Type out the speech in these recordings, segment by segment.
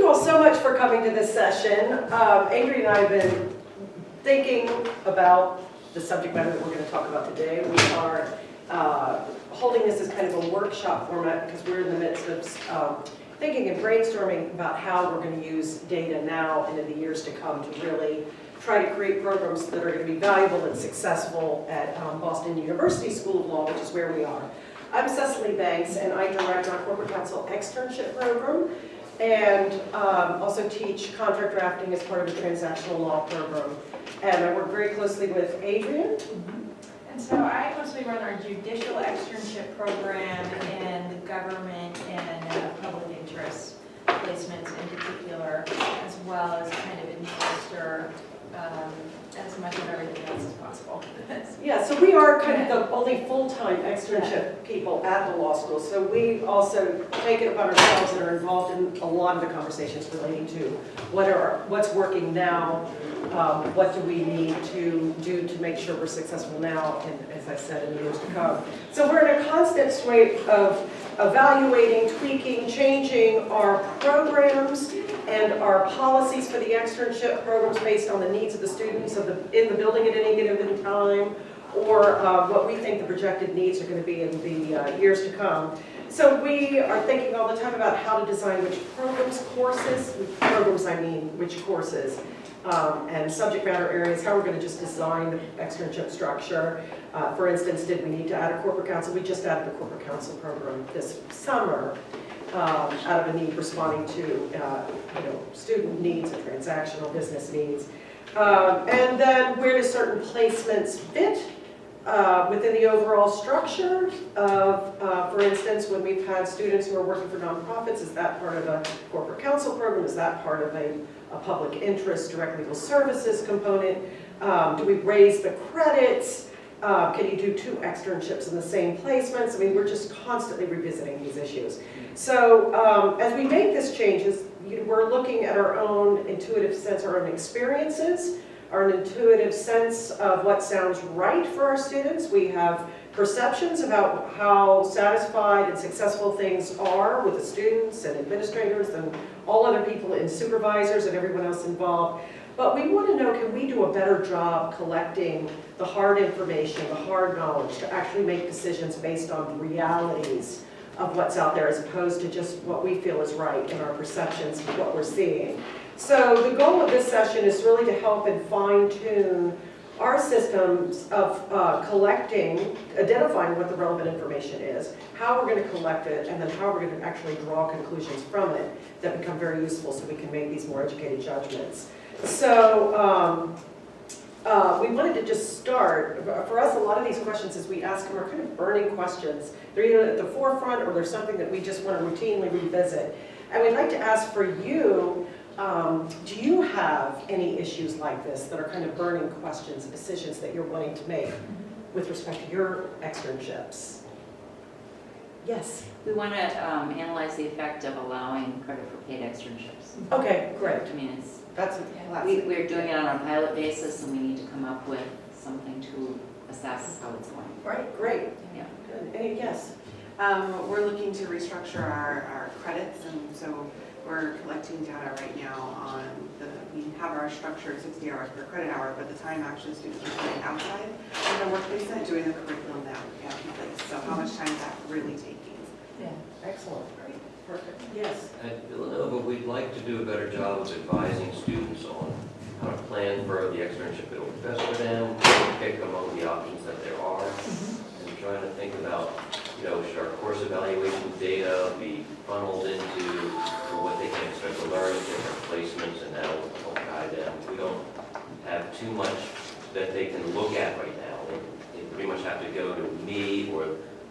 all so much for coming to this session. Adrian and I have been thinking about the subject matter that we're going to talk about today. We are holding this as kind of a workshop format because we're in the midst of thinking and brainstorming about how we're going to use data now and in the years to come to really try to create programs that are going to be valuable and successful at Boston University School of Law, which is where we are. I'm Cecily Banks, and I direct our Corporate Counsel externship program, and also teach contract drafting as part of the transactional law program. And I work very closely with Adrian. And so I mostly run our judicial externship program in government and public interest placements in particular, as well as kind of administer as much of everything else as possible. Yeah, so we are kind of the only full-time externship people at the law school. So we also take it upon ourselves and are involved in a lot of the conversations relating to what's working now, what do we need to do to make sure we're successful now, and as I said, in the years to come. So we're in a constant state of evaluating, tweaking, changing our programs and our policies for the externship programs based on the needs of the students in the building at any given time, or what we think the projected needs are going to be in the years to come. So we are thinking all the time about how to design which courses, and subject matter areas, how we're going to just design the externship structure. For instance, did we need to add a corporate counsel? We just added a corporate counsel program this summer out of a need responding to student needs and transactional business needs. And then where do certain placements fit within the overall structure of, for instance, when we've had students who are working for nonprofits, is that part of a corporate counsel program? Is that part of a public interest direct legal services component? Do we raise the credits? Can you do 2 externships in the same placements? I mean, we're just constantly revisiting these issues. So as we make these changes, we're looking at our own intuitive sense, our own experiences, our intuitive sense of what sounds right for our students. We have perceptions about how satisfied and successful things are with the students and administrators and all other people and supervisors and everyone else involved. But we want to know, can we do a better job collecting the hard information, the hard knowledge, to actually make decisions based on the realities of what's out there as opposed to just what we feel is right in our perceptions of what we're seeing. So the goal of this session is really to help and fine-tune our systems of identifying what the relevant information is, how we're going to collect it, and then how we're going to actually draw conclusions from it that become very useful so we can make these more educated judgments. So we wanted to just start. For us, a lot of these questions as we ask them are kind of burning questions. They're either at the forefront or there's something that we just want to routinely revisit. And we'd like to ask for you, do you have any issues like this that are kind of burning questions, decisions that you're wanting to make with respect to your externships? Yes? We want to analyze the effect of allowing credit for paid externships. Okay, great. I mean, it's, That's a classic. we're doing it on a pilot basis, and we need to come up with something to assess how it's going. Right, great. Yeah. Good. Any, yes? We're looking to restructure our credits, and so we're collecting data right now on we have our structured 60 hours per credit hour, but the time actually students are spending outside of their work placement doing the curriculum that we have in place. So how much time is that really taking? Yeah, excellent. Great. Perfect. Yes. At Villanova, we'd like to do a better job of advising students on how to plan for the externship that will be best for them, pick among the options that there are, and trying to think about, should our course evaluation data be funneled into what they can expect to learn at different placements, and that'll help guide them. We don't have too much that they can look at right now. They pretty much have to go to me or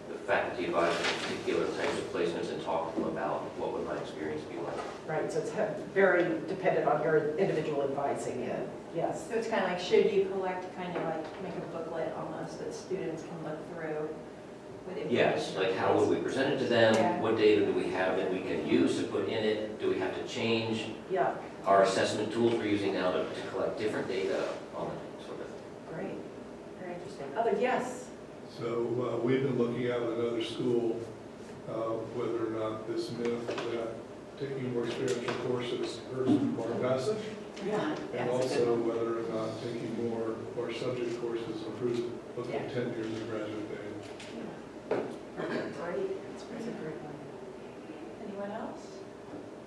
the faculty advisor for particular types of placements and talk to them about what would my experience be like. Right, so it's very dependent on your individual advising in. Yes. So it's kind of like, should you collect, kind of like make a booklet almost that students can look through with information? Yes, like how would we present it to them? Yeah. What data do we have that we can use to put in it? Do we have to change Yeah, our assessment tools we're using now to collect different data on it, sort of? great. Very interesting. Other, yes. So we've been looking at another school, whether or not this myth that taking more experiential courses versus more passive, Yeah. and also whether or not taking more subject courses improves both the Yeah. 10 years of graduate day. Great, that's a great one. Anyone else?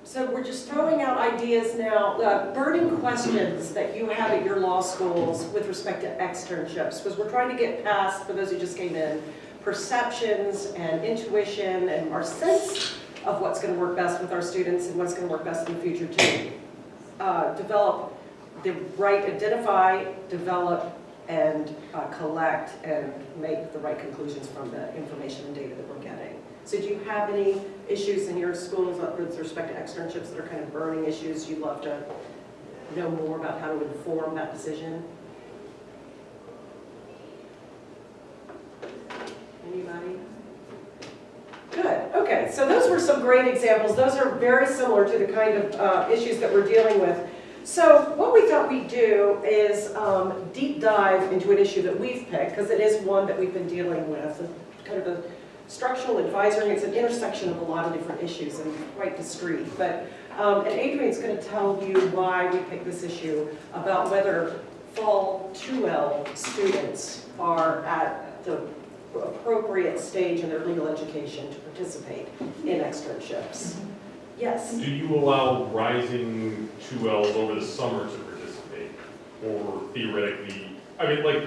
So we're just throwing out ideas now, burning questions that you have at your law schools with respect to externships, because we're trying to get past, for those who just came in, perceptions and intuition and our sense of what's going to work best with our students and what's going to work best in the future too. Develop the right, identify, develop, and collect and make the right conclusions from the information and data that we're getting. So do you have any issues in your schools with respect to externships that are kind of burning issues you'd love to know more about how to inform that decision? Anybody? Good, okay, so those were some great examples. Those are very similar to the kind of issues that we're dealing with. So what we thought we'd do is deep dive into an issue that we've picked, because it is one that we've been dealing with, kind of a structural advisory. It's an intersection of a lot of different issues and quite discrete. But, and Adrian's going to tell you why we picked this issue about whether fall 2L students are at the appropriate stage in their legal education to participate in externships. Yes? Do you allow rising 2Ls over the summer to participate? Or theoretically, I mean, like,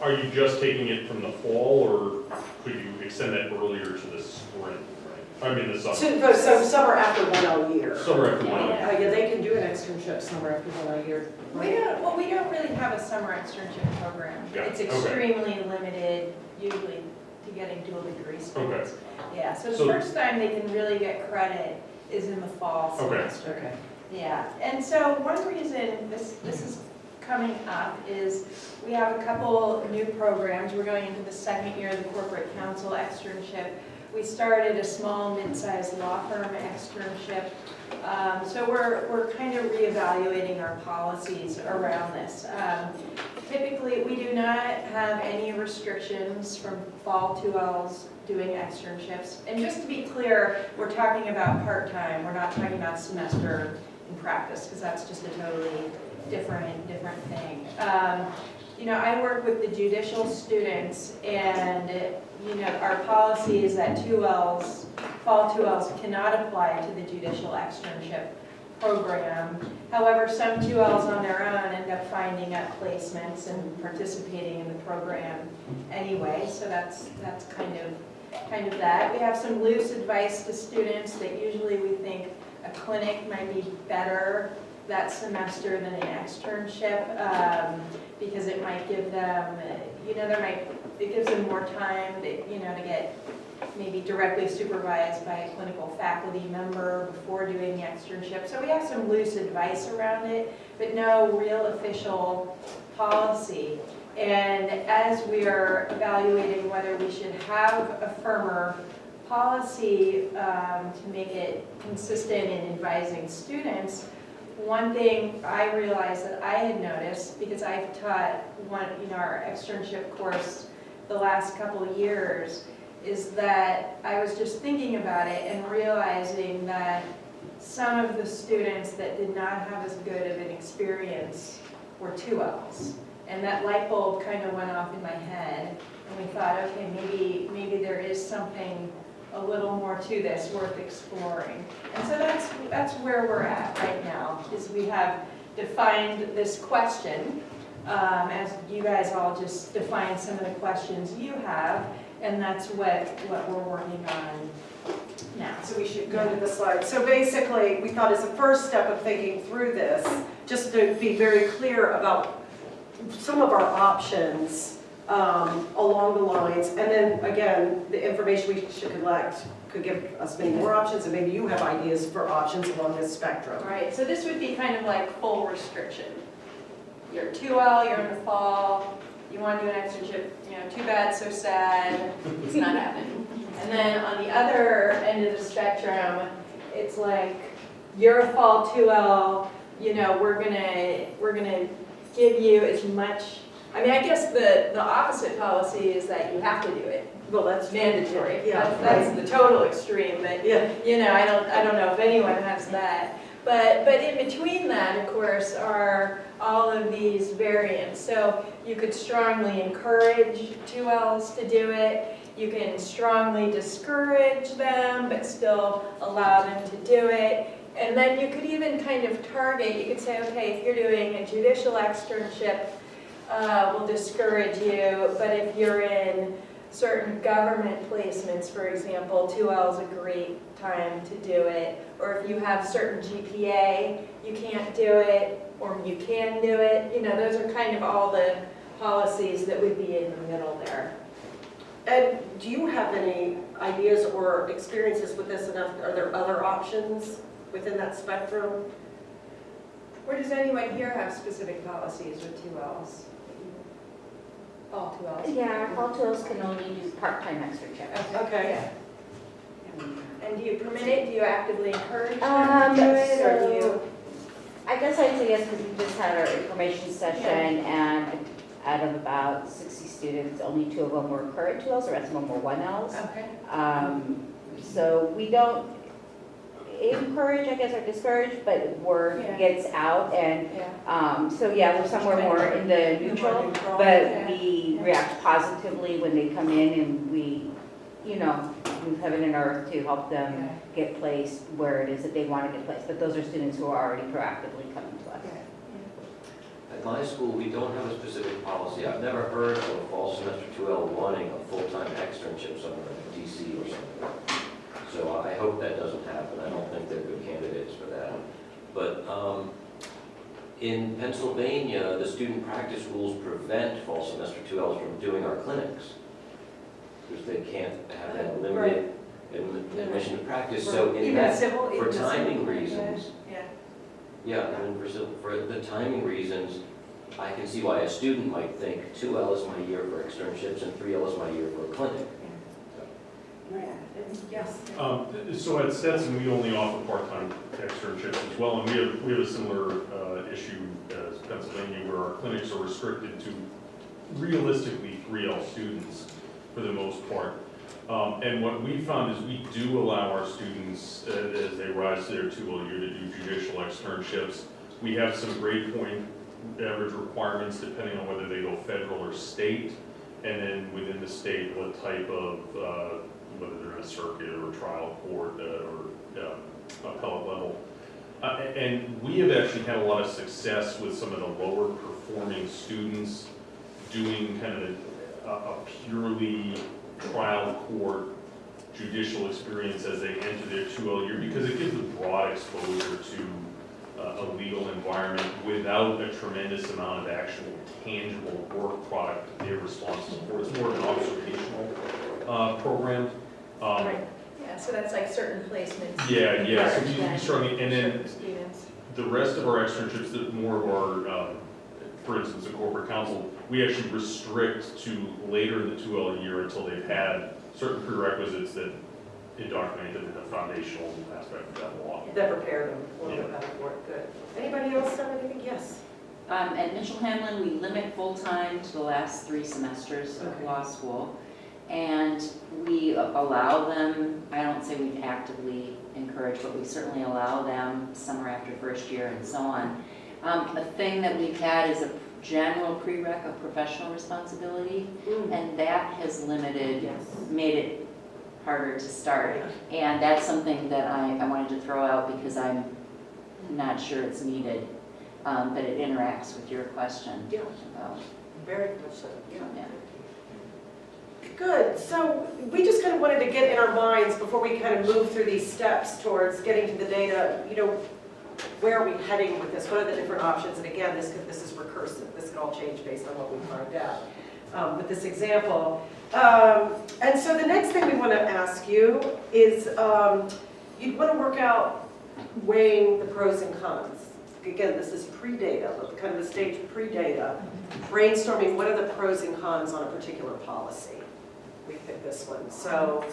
are you just taking it from the fall, or could you extend that earlier to the spring, right? I mean, the summer. So summer after 1L year. Summer after one. Yeah. Yeah, they can do an externship summer after 1L year. We don't really have a summer externship program. Yeah, It's okay. extremely limited, usually to getting dual degree students. Yeah, so the So- first time they can really get credit is in the fall Okay. semester. Okay. Yeah, and so one reason this is coming up is we have a couple new programs. We're going into the second year of the corporate counsel externship. We started a small mid-sized law firm externship. So we're kind of reevaluating our policies around this. Typically, we do not have any restrictions from fall 2Ls doing externships. And just to be clear, we're talking about part-time. We're not talking about semester in practice, because that's just a totally different thing. You know, I work with the judicial students, and our policy is that fall 2Ls cannot apply to the judicial externship program. However, some 2Ls on their own end up finding placements and participating in the program anyway. So that's kind of that. We have some loose advice to students that usually we think a clinic might be better that semester than an externship, because it might give them, it gives them more time to get maybe directly supervised by a clinical faculty member before doing the externship. So we have some loose advice around it, but no real official policy. And as we are evaluating whether we should have a firmer policy to make it consistent in advising students, one thing I realized that I had noticed, because I've taught our externship course the last couple of years, is that I was just thinking about it and realizing that some of the students that did not have as good of an experience were 2Ls. And that light bulb kind of went off in my head, and we thought, okay, maybe there is something a little more to this worth exploring. And so that's where we're at right now, is we have defined this question, as you guys all just defined some of the questions you have, and that's what we're working on now. So we should go to the slide. So basically, we thought as a first step of thinking through this, just to be very clear about some of our options along the lines, and then again, the information we should collect could give us many more options, and maybe you have ideas for options along this spectrum. Right, so this would be kind of like full restriction. You're 2L, you're in the fall, you want to do an externship, too bad, so sad, it's not happening. And then on the other end of the spectrum, it's like, you're a fall 2L, we're gonna give you as much I mean, I guess the opposite policy is that you have to do it. Well, that's Mandatory. Yeah, That's the total extreme, but Yeah, you know, I don't know if anyone has that. But in between that, of course, are all of these variants. So you could strongly encourage 2Ls to do it. You can strongly discourage them, but still allow them to do it. And then you could even kind of target, you could say, okay, if you're doing a judicial externship, we'll discourage you, but if you're in certain government placements, for example, 2L is a great time to do it. Or if you have certain GPA, you can't do it, or you can do it. You know, those are kind of all the policies that would be in the middle there. and do you have any ideas or experiences with this enough? Are there other options within that spectrum? Or does anyone here have specific policies with 2Ls? All 2Ls? Yeah, all tools can only do part-time externships. Okay. Yeah. And do you permit it? Do you actively encourage them to do it, or do you? I guess I'd say yes, because we just had our information session, and out of about 60 students, only 2 of them were current 2Ls, the rest of them were 1Ls. Okay. So we don't encourage, I guess, or discourage, but word Yeah. gets out, and Yeah. so yeah, we're somewhere more in the neutral, but Yeah. we react positively when they come in, and we, you know, move heaven and earth to help them get placed where it is that they want to get placed. But those are students who are already proactively coming to us. At my school, we don't have a specific policy. I've never heard of a fall semester 2L wanting a full-time externship somewhere in DC or something. So I hope that doesn't happen. I don't think they're good candidates for that. But in Pennsylvania, the student practice rules prevent fall semester 2Ls from doing our clinics, because they can't have that limited admission to practice. So in Even that, civil, for even timing civil, reasons, Yeah. yeah, I mean, for the timing reasons, I can see why a student might think 2L is my year for externships and 3L is my year for a clinic. Yes. So at Stetson, we only offer part-time externships as well, and we have a similar issue as Pennsylvania, where our clinics are restricted to realistically 3L students for the most part. And what we found is we do allow our students, as they rise to their 2L year, to do judicial externships. We have some grade point average requirements depending on whether they go federal or state, and then within the state, what type of, whether they're in a circuit or a trial court or appellate level. And we have actually had a lot of success with some of the lower performing students doing kind of a purely trial court judicial experience as they enter their 2L year, because it gives them broad exposure to a legal environment without a tremendous amount of actual tangible work product that they're responsible for. It's more of an observational program. Right. Yeah, so that's like certain placements. Yeah, so we Encourage strongly, and then certain students. the rest of our externships, that more of our, for instance, in corporate counsel, we actually restrict to later in the 2L year until they've had certain prerequisites that indoctrinate them in the foundational aspect of that law. That prepare them a little bit better for it, good. Anybody else have anything? Yes. At Mitchell Hamlin, we limit full-time to the last 3 semesters of Okay. law school. And we allow them, I don't say we actively encourage, but we certainly allow them summer after first year and so on. A thing that we've had is a general prereq of professional responsibility, and that has limited, Yes. made it harder to start. And that's something that I wanted to throw out because I'm not sure it's needed, but it interacts with your question. Yeah. about- Very much so, yeah. Yeah. Good, so we just kind of wanted to get in our minds before we kind of move through these steps towards getting to the data, you know, where are we heading with this? What are the different options? And again, this is recursive. This could all change based on what we find out with this example. And so the next thing we want to ask you is you'd want to work out weighing the pros and cons. Again, this is pre-data, kind of the stage pre-data. Brainstorming what are the pros and cons on a particular policy. We picked this one. So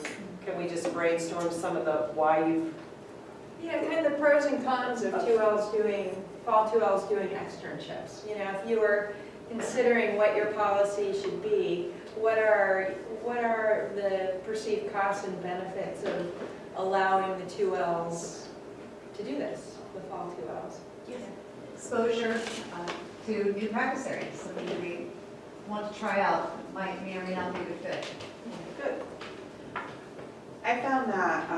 can we just brainstorm some of the why you've Yeah, kind of the pros and cons of 2Ls doing, fall 2Ls doing externships. You know, if you were considering what your policy should be, what are the perceived costs and benefits of allowing the 2Ls to do this, the fall 2Ls? Exposure to new practice areas, something that we want to try out, may or may not be a good fit. Good. I found that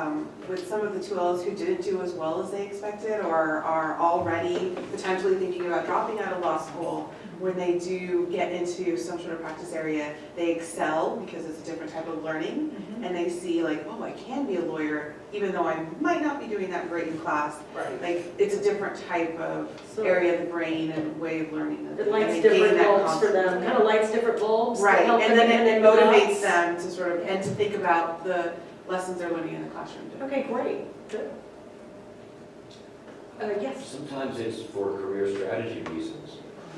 with some of the 2Ls who didn't do as well as they expected or are already potentially thinking about dropping out of law school, when they do get into some sort of practice area, they excel because it's a different type of learning, and they see like, oh, I can be a lawyer, even though I might not be doing that great in class. Right. Like, it's a different type of So area of the brain and way of learning. it lights and they gain different that bulbs for them, confidence. kind of lights different bulbs. that Right, help and them then in it the motivates nuts. them to sort of, and to think about the lessons they're learning in the classroom. Okay, great, good. Yes, Sometimes it's for career strategy reasons.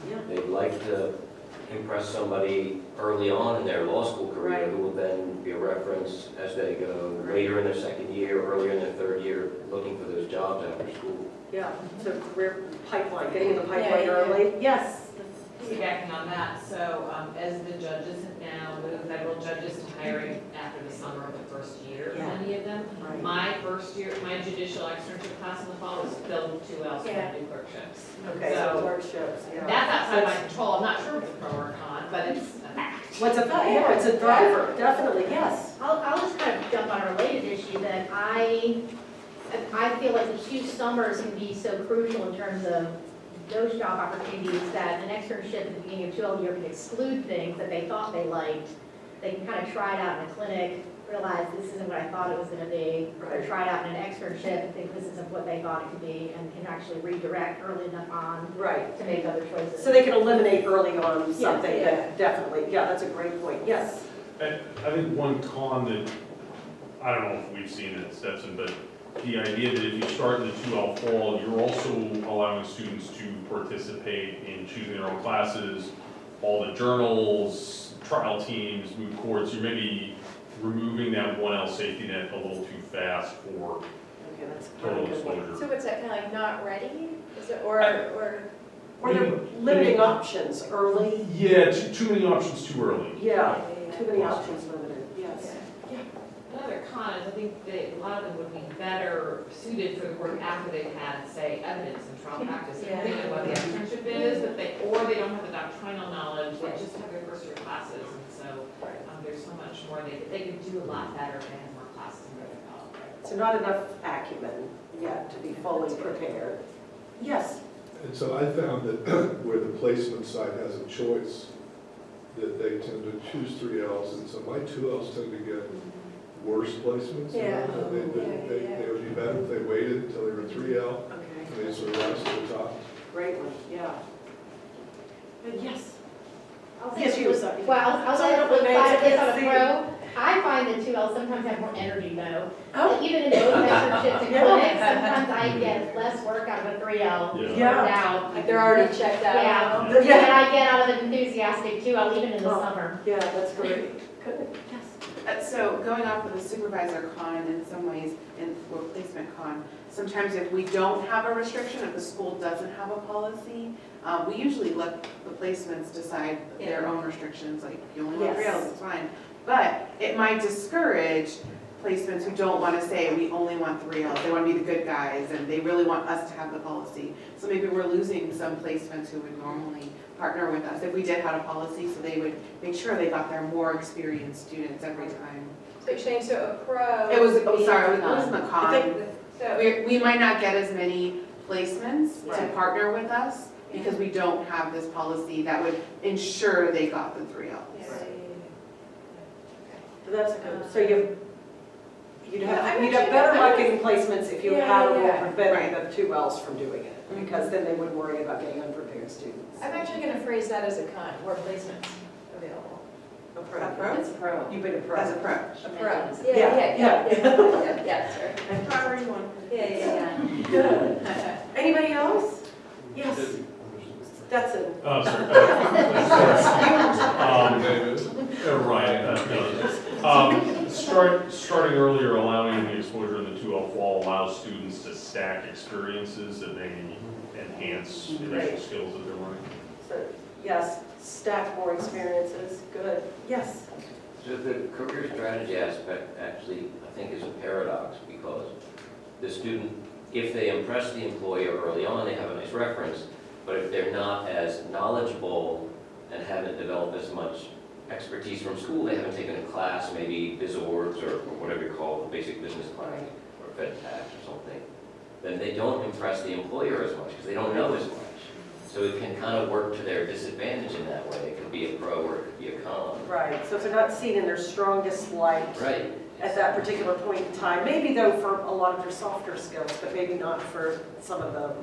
yeah, They'd like to impress somebody early on in their law school career Right. who will then be a reference as they go later in their second year, earlier in their third year, looking for those jobs after school. yeah, so career pipeline, getting in the Yeah, pipeline yeah. early, yes. Piggybacking on that, so as the judges have now moved federal judges to hiring after the summer of the first year, Yeah. many of them. Right. My first year, my judicial externship class in the fall was filled with 2Ls Yeah. from new clerkships. Okay, So- so workshops, yeah. That's outside my control, I'm not sure if it's pro or con, but it's a fact. What's a, yeah, it's a driver, definitely, yes. I'll just kind of jump on a related issue that I feel like the 2 summers can be so crucial in terms of those job opportunities that an externship at the beginning of 12 year can exclude things that they thought they liked. They can kind of try it out in a clinic, realize this isn't what I thought it was going to be, or Right. try it out in an externship and think this isn't what they thought it could be, and can actually redirect early enough on Right. to make other choices. So they can eliminate early on something yeah. that definitely, yeah, that's a great point, yes. And I think one con that, I don't know if we've seen it at Stetson, but the idea that if you start in the 2L fall, you're also allowing students to participate in choosing their own classes, all the journals, trial teams, moot courts, you're maybe removing that 1L safety net a little too fast for Okay, that's a total good point. exposure. So what's that, kind of like not ready? Is it, or Or they're limiting options early, Yeah, too many options too early. yeah, too many options limited, yes. Another con is I think that a lot of them would be better suited for the work after they've had, say, evidence and trial practice. Yeah. They know what the internship is, but or they don't have the doctrinal knowledge, they just have their first year classes. And so there's so much more they could do a lot better if they had more classes in their development. So not enough acumen yet to be fully prepared. Yes, And so I found that where the placement side has a choice, that they tend to choose 3Ls, and so my 2Ls tend to get worse placements. you know, Yeah. They would be better if they waited until they were 3L, okay, and they sort of rise to the top. great one, yeah. Yes. I'll Yes, say you were the- saying. Well, I'll Sorry, say the don't flip remain side of this on a secrecy. pro. I find that 2Ls sometimes have more energy though. Oh. Like even in those externships and Yeah. clinics, sometimes I get less work out of a 3L. Yeah. Yeah. Now, like they're already checked out? yeah, Yeah. and I get out of an enthusiastic 2L even in the Oh. summer. Yeah, that's great. Good, yes. So going off of the supervisor con in some ways, and for placement con, sometimes if we don't have a restriction, if the school doesn't have a policy, we usually let the placements decide their own restrictions, like if you only want 3Ls, Yes. it's fine. But it might discourage placements who don't want to say, we only want 3Ls, they want to be the good guys, and they really want us to have the policy. So maybe we're losing some placements who would normally partner with us if we did have a policy, so they would make sure they got their more experienced students every time. So you're saying, so a pro. It was, would oh, be- sorry, it wasn't a I con. think So, We might not get as many placements to Right. partner with us because we don't have this policy that would ensure they got the 3Ls. So that's a good, so you'd Yeah, have, I'm you'd have actually- better I'm- luck getting placements if you Yeah, had a rule yeah. preventing Right. the 2Ls from doing it, because then they wouldn't worry about getting unprepared students. I'm actually going to phrase that as a con, more placements available. A Is that pro? It's a pro. You've been a pro. As a pro. A pro. Yeah. Yeah, sorry. However you want. Yeah. Good. Anybody else? Yes, Stetson. Oh, sorry. Ryan, starting earlier, allowing the exposure in the 2L fall allows students to stack experiences that may enhance the Right. skills that they're learning. So Yes, stack more experiences, good. Yes, So the career strategy aspect actually, I think, is a paradox because the student, if they impress the employer early on, they have a nice reference, but if they're not as knowledgeable and haven't developed as much expertise from school, they haven't taken a class, maybe BizOrgs or whatever you call the basic business class, or Fed Tax or something, then they don't impress the employer as much because they don't know as much. So it can kind of work to their disadvantage in that way. It could be a pro or it could be a con. right, so if they're not seen in their strongest light Right. at that particular point in time, maybe though for a lot of their softer skills, but maybe not for some of the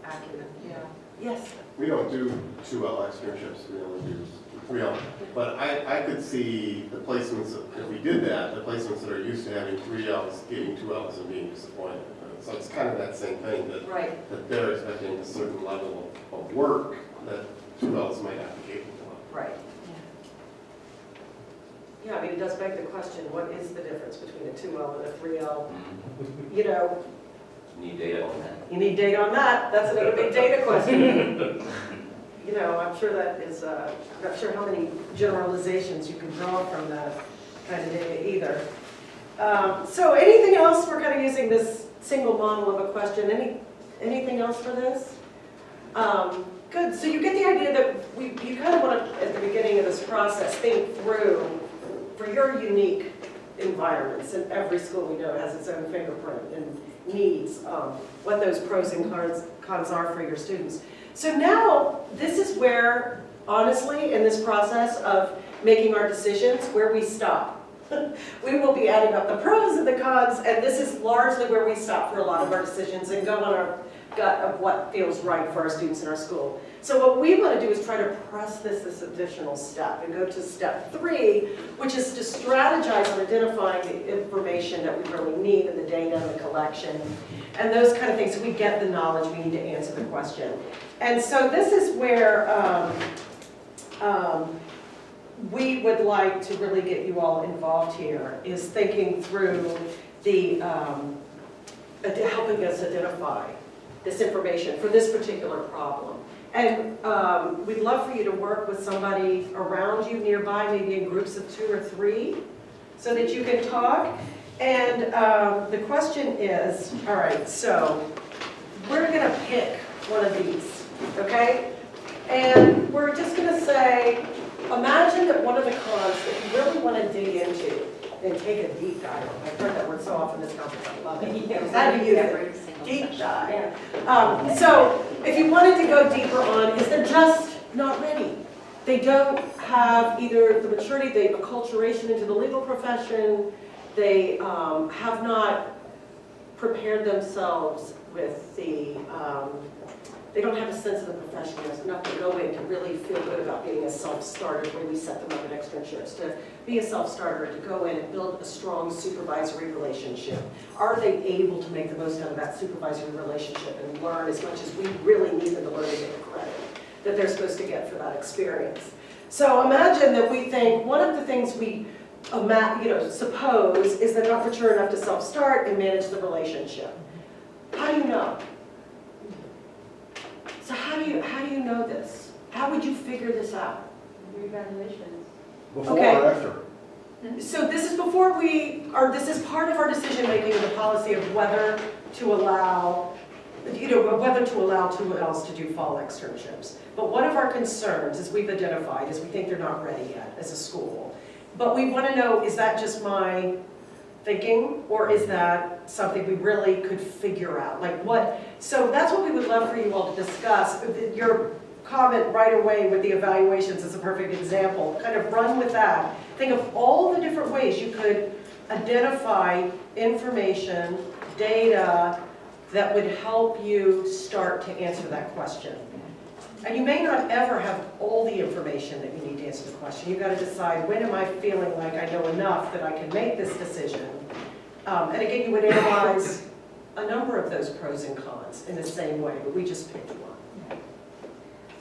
acumen, yeah. Yes, We don't do 2L externships, we only do 3L. But I could see the placements, if we did that, the placements that are used to having 3Ls getting 2Ls and being disappointed. So it's kind of that same thing, right, that they're expecting a certain level of work that 2Ls might not be capable of. right. Yeah, I mean, it does beg the question, what is the difference between a 2L and a 3L? Mhm. You know, Need data on that. you need data on that, that's another big data question. You know, I'm sure that is, I'm not sure how many generalizations you can draw from that kind of data either. So anything else, we're kind of using this single model of a question, anything else for this? Good, so you get the idea that you kind of want to, at the beginning of this process, think through, for your unique environments, and every school we know has its own fingerprint and needs, what those pros and cons are for your students. So now, this is where, honestly, in this process of making our decisions, where we stop. We will be adding up the pros and the cons, and this is largely where we stop for a lot of our decisions and go on our gut of what feels right for our students in our school. So what we want to do is try to press this additional step and go to step 3, which is to strategize on identifying the information that we really need and the data and the collection and those kind of things, so we get the knowledge we need to answer the question. And so this is where we would like to really get you all involved here, is thinking through the, helping us identify this information for this particular problem. And we'd love for you to work with somebody around you nearby, maybe in groups of 2 or 3, so that you can talk. And the question is, all right, so we're gonna pick one of these, okay? And we're just gonna say, imagine that one of the cons that you really wanna dig into and take a deep dive. I've heard that word so often this conference, I love it. How do you use it? Deep dive. So if you wanted to go deeper on, is they're just not ready. They don't have either the maturity, the acculturation into the legal profession, they have not prepared themselves with the, they don't have a sense of the profession enough to go in to really feel good about being a self-starter, the way we set them up in externships, to be a self-starter, to go in and build a strong supervisory relationship. Are they able to make the most out of that supervisory relationship and learn as much as we really need them to learn to get the credit that they're supposed to get for that experience? So imagine that we think one of the things we suppose is they're not mature enough to self-start and manage the relationship. How do you know? So how do you know this? How would you figure this out? Your evaluations. Before Okay. or after? So this is before this is part of our decision-making of the policy of whether to allow, whether to allow 2Ls to do fall externships. But one of our concerns, as we've identified, is we think they're not ready yet as a school. But we want to know, is that just my thinking, or is that something we really could figure out? Like what? So that's what we would love for you all to discuss. Your comment right away with the evaluations is a perfect example. Kind of run with that. Think of all the different ways you could identify information, data that would help you start to answer that question. And you may not ever have all the information that you need to answer the question. You've got to decide, when am I feeling like I know enough that I can make this decision? And again, you would analyze a number of those pros and cons in the same way, but we just picked one.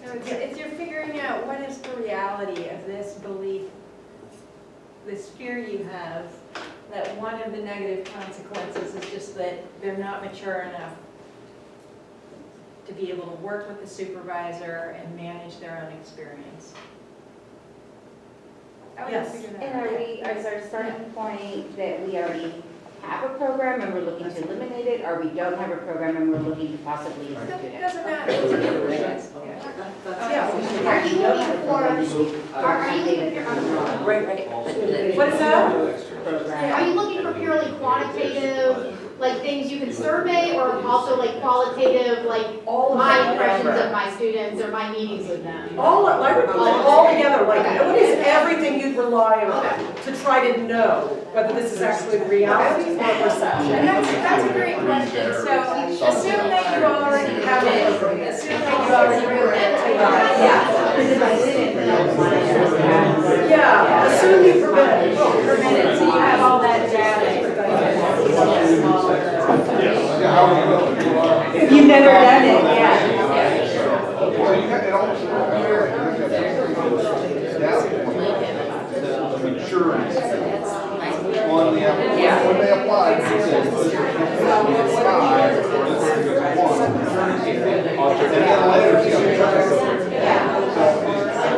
So it's you're figuring out what is the reality of this belief, this fear you have, that one of the negative consequences is just that they're not mature enough to be able to work with the supervisor and manage their own experience. I would Yes. figure that And out. is our starting point that we already have a program and we're looking to eliminate it, or we don't have a program and we're looking to possibly It institute it? doesn't matter. It's a good question. Yeah. Are you looking for, are you looking for, Right. What is that? are you looking for purely quantitative, like things you can survey, or also like qualitative, like All of my that. impressions of my students or my meetings with them? All, I would put it all together, like, what is everything you'd rely on to try to know whether this is actually reality or And perception? that's a great question. So assume that you already have it, assume that you already Yeah, assume you permit. permitted, so you have all that data. If you've never done it, yeah. Insurance on the application, when they apply, it says, this is 5 or this is 1. And then later, it's going to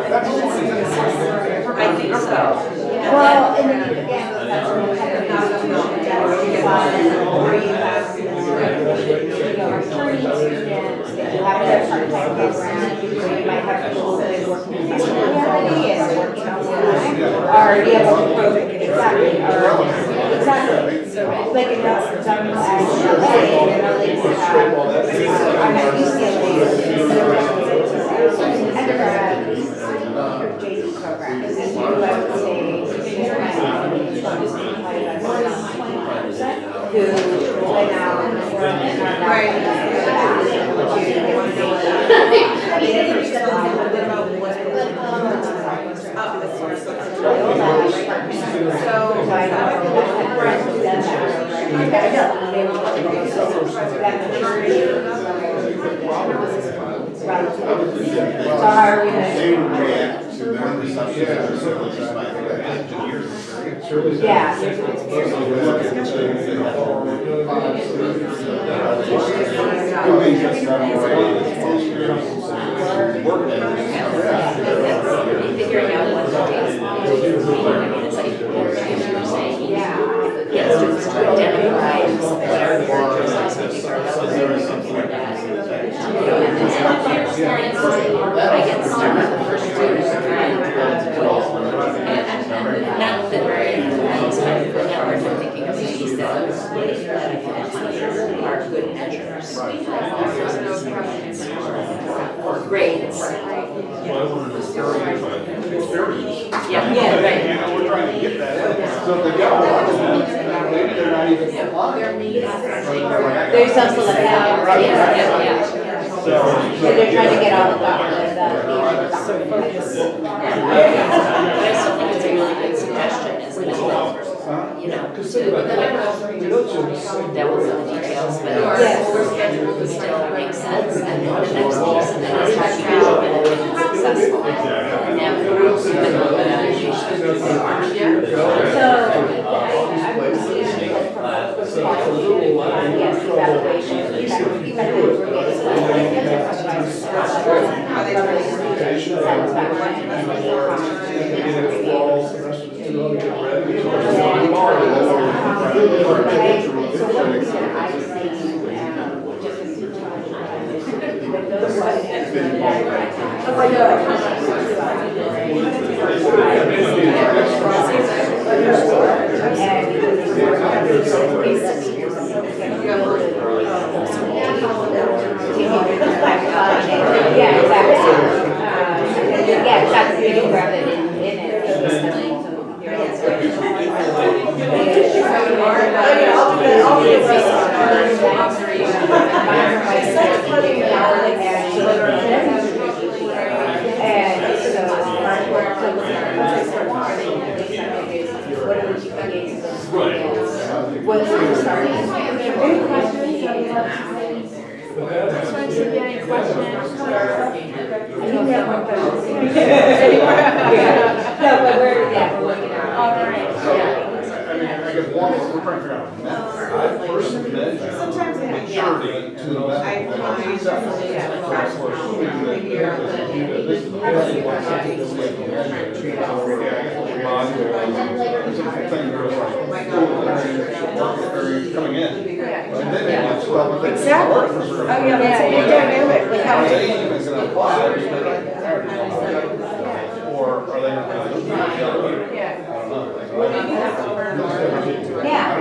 that's what I think so. Well, and then again, that's when you have an institution where you have, returning students, that you have a part-time program, where you might have people that are working in the community and working full-time, are able to prove exactly, like in some LA, and I'm at UCLA, undergrad, JD program, and you, I would say, who went out and So how are we gonna? They would react to their perception of their service just by their engineers. Yeah. Figuring out what the dates are. I mean, it's like, you're saying, get students to identify what our characteristics are, how they're looking for that. And then some your experience, I get started the first two and not that we're thinking of these that are good measures. Or grades. Yeah, right. We're trying to get that. So if they got one, maybe they're not even applying. There's some select right? Yeah. So they're trying to get all the documents. But I still think it's a really good suggestion, isn't it? You know, to delve into the details, but our schedule still makes sense. And then the next piece of it is how you measure whether it's successful. And now we're also doing Yeah, exactly. Yeah, exactly. You grab it in it. I guess one we're trying to figure out a method. I personally measure Sometimes they have, maturity to the I method. find, Maybe this is the coming in. Exactly. Oh, yeah, that's a big dynamic with how Are they even gonna apply? Or are they not gonna? Yeah. I don't know. Yeah.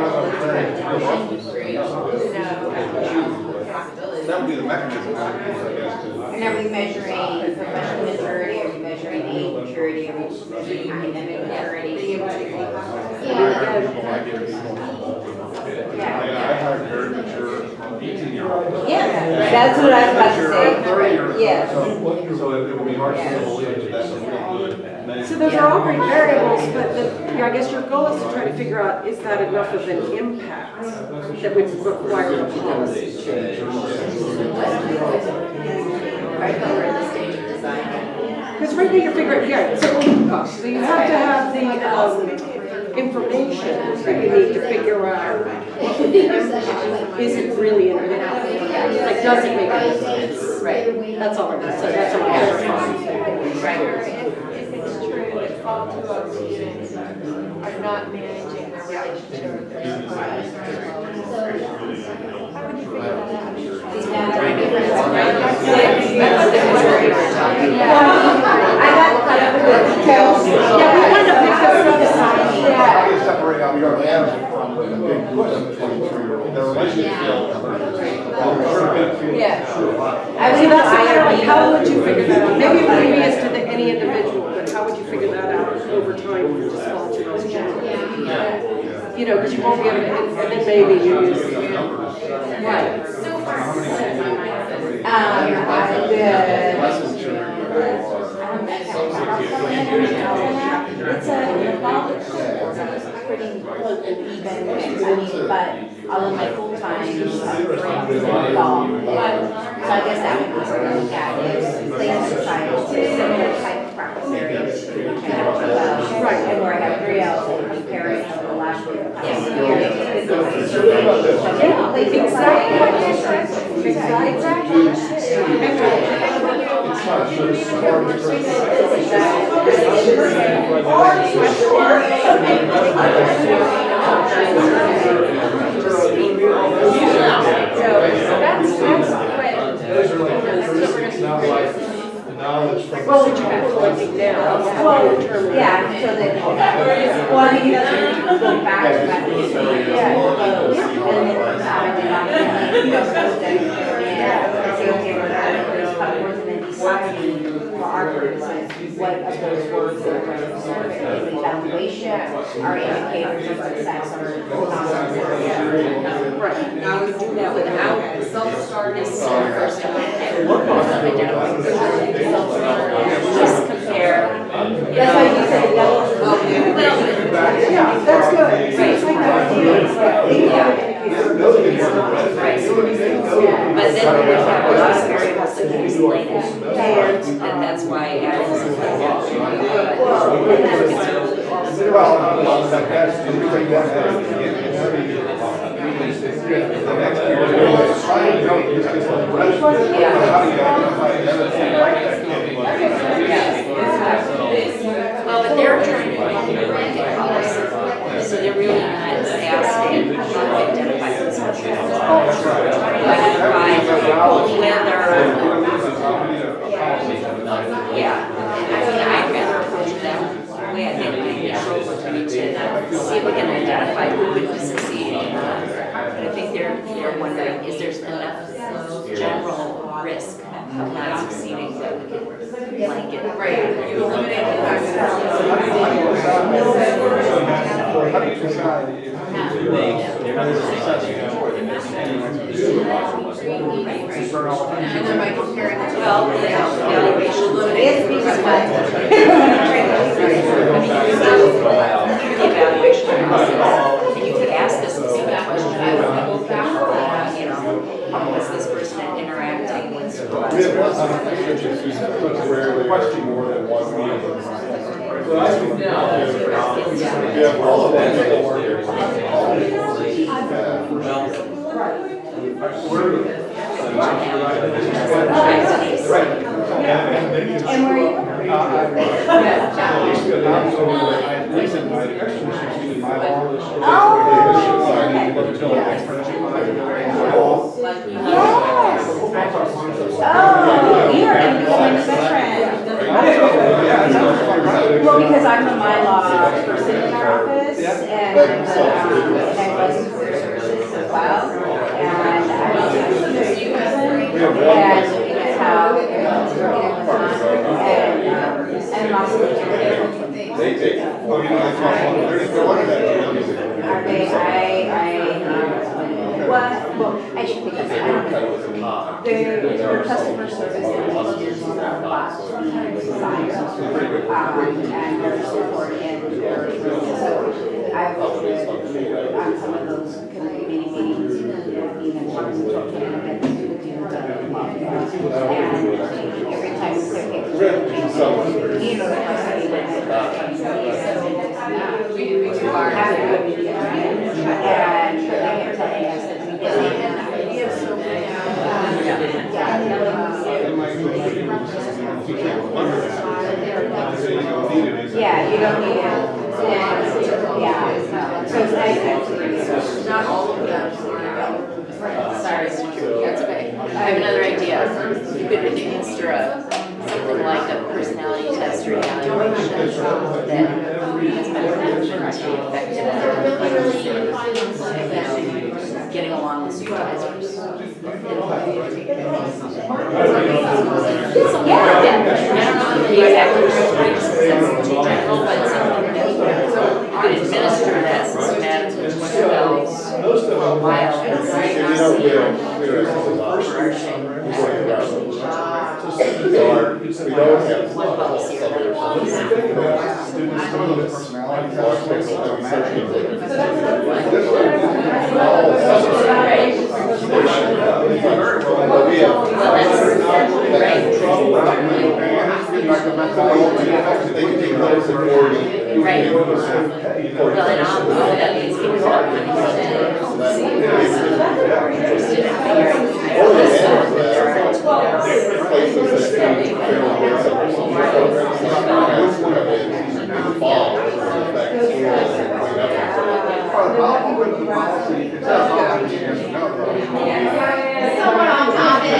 That would be the mechanism, I guess, to. And are we measuring professional maturity, are we measuring age maturity, are we measuring academic maturity? I hired very mature 18-year-olds. Yeah, that's what I was about to say. Yeah. So it would be hard to believe that that's a real good measure. So those are all great variables, but I guess your goal is to try to figure out, is that enough of an impact that would require a policy change? Because right now you're figuring, yeah, so you have to have the information that you need to figure out, is it really an impact? Like, does it make a difference? Right. That's all I'm saying, that's all I'm Right. If it's true that all 2L students are not managing their relationship with their supervisor, how would you figure that out? I got cut up with the details. Yeah, we kind of picked up the side. How do you separate out your management from the big 23-year-old? Their relationship. Yeah. So that's the kind of like, how would you figure that out? Maybe it wouldn't be as to any individual, but how would you figure that out over time for just small children? You know, because you won't be able to, and then maybe you use. Right. I did. It's a college school, so it's pretty even, I mean, but all of my full-time friends involved. So I guess that would be something to look at, is things inside, similar type of practice areas. Right, and where I have 3Ls and comparing to the last year. Well, what you have collecting now. Well, yeah, so that, well, I mean, go back to that, and then say, okay, we're gonna put these couple words and then deciding for our purposes, what of those words are going to serve as evaluation, our indicators of success, or Right. Now, we do that without self-starting. Just compare. that's why you said the double. Yeah, that's good. So it's like that. But then we have a lot of variables that can explain it. And that's why adding something like that. Well, but they're trying to make a policy, so they're really not asking how to identify these people. Trying to identify whether, yeah, I mean, I'd rather approach them the way I think the approach would be to see if we can identify who would succeed. But I think they're wondering, is there enough general risk of not succeeding that we can blanket? Right. You eliminate the fact that And then by comparing the two. Well, the evaluation It's because what? the evaluation process, and you could ask this specific question, you know, how is this person interacting with supervisors? Question more than one. all of that. And where you? Oh, you're gonna be going to veteran. Well, because I'm the mylaw person in our office, and I was for services as well, and I was very good, and looking at how everyone's working with us, and lots of They take 4, 5, 30, Are they, well, I should pick up, I don't know. Their customer service is on our box side, and their support and their, so I was on some of those committee meetings, even talking to candidates who do the, and every time they're getting, you know, the we are having a meeting, and they kept telling us that we didn't have an idea, so yeah, you don't need it. Yeah, so it's nice actually, not all of them. Sorry, that's okay. I have another idea. You could administer something like a personality test or evaluation that has been proven to be effective at getting along with supervisors. Yeah. I don't know the exact words, but something that you could administer that systematically to yourselves for a while. We don't have One policy or another policy. Right. Well, and I'll know that these people are interested in figuring Someone on topic,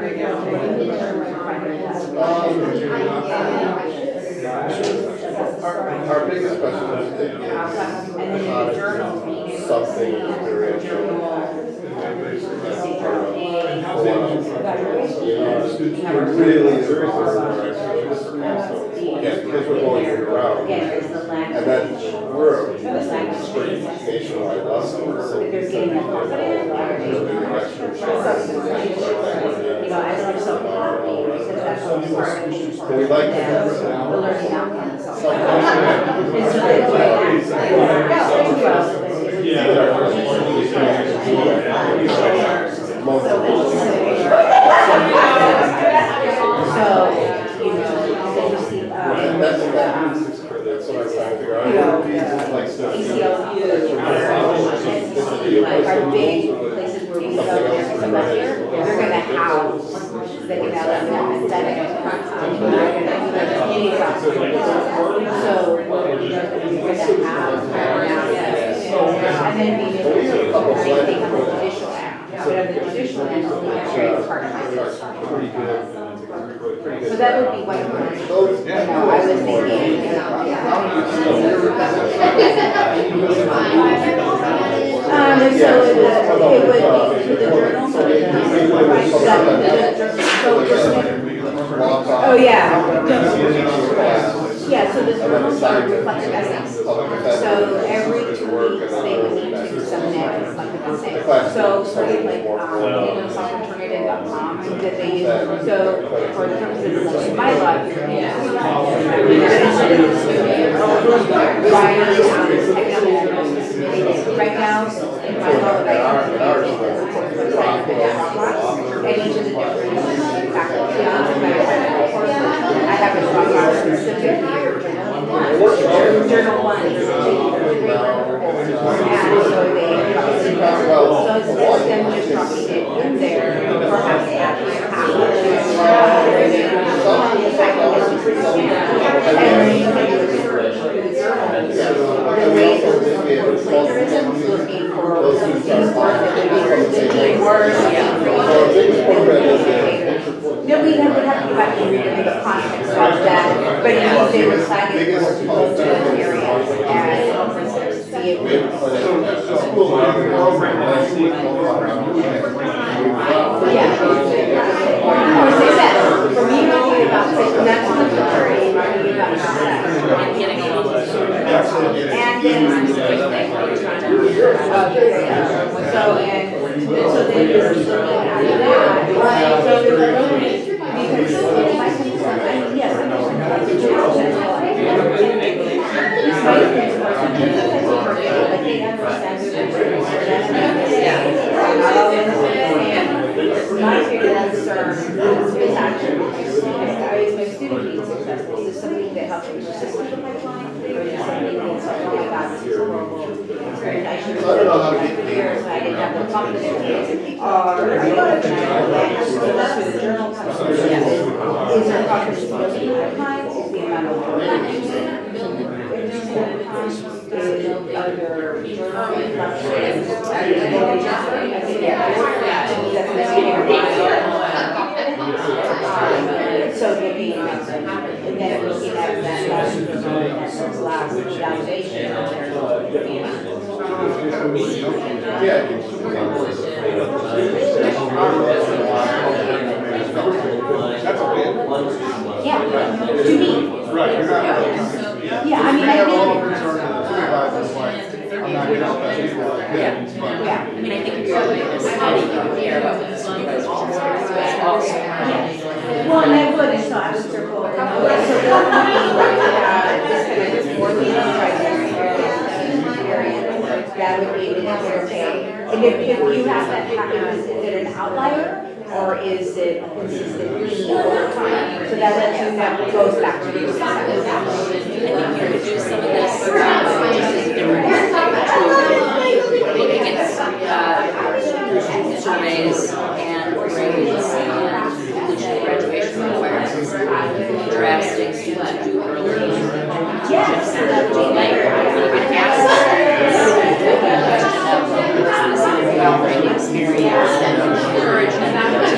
Our biggest question is something experiential as part of really because we're going around. And then we're a nationwide level, so we like to have that's what I'm trying to figure out. Like stuff. Like our big places where we go there, come up here, they're gonna house the development that is so what we're gonna have and then being able to take on the judicial act. But on the judicial end, only a very part of my so that would be what I was thinking. So it would be through the journal. Oh, yeah. Yeah, so the journals are reflective essays. So every 2 weeks, they would need to submit reflective essays. So sort of like, softwalternative.com that they use. So for the purposes of my life, right now, in my law, and each of the different faculty, I have a specific journal one. And so they, so instead of them just dropping it in there, perhaps they actually have the way plagiarism is looking for keywords. No, we have to go back and read the context of that, but they were cited to go to those areas and see if for me, it would be about that's the story, it would be about getting along with and then so then this is looking at that. So because yes, my concern is actually my student being successful. Is this something that helps me persist with the pipeline? Or is it something that's like, oh my God, this is horrible? I should have done it years and I didn't have the confidence. Or are you looking at the journal comes from? Is there confidence in the pipeline? Is the amount of work? So looking at and then looking at that last validation. Yeah, to me. Right. Yeah, I mean, I think. Yeah, I mean, I think if you're doing this study here, but with something that's also. Well, and I would, and so I would circle, so that would be this that would be the okay. And if you have that happen, is it an outlier? Or is it a consistent theme over time? So that lets you know, goes back to your success. I think you could do some of this, different looking at surveys and grades and inclusion graduation requirements. They're asking students to do early. Yes. Experience and encourage them to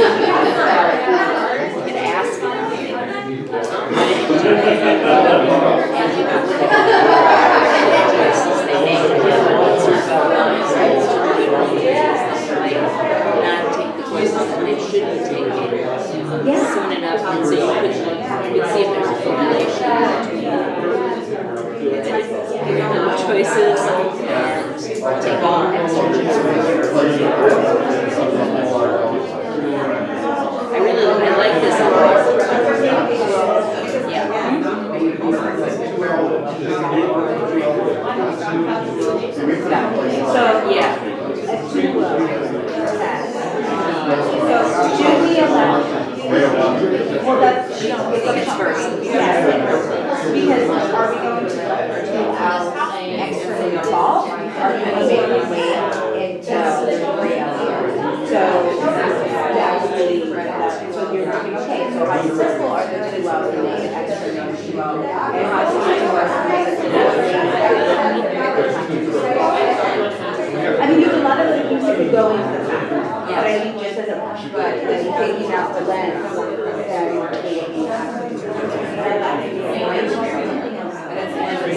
But I mean, just as a, but taking out the lens,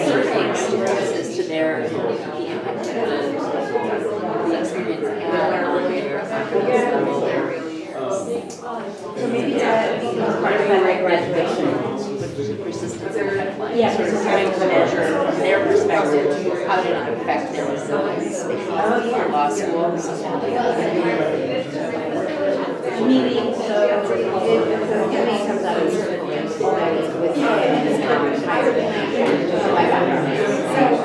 certain experiences to their, the experience they have on their. so maybe that becomes part of my graduation. Persistence in pipeline. Yeah, Sort of trying to measure from their perspective, how did it affect their resilience for law school, something like Meaning, so if somebody comes out of this already with higher than just like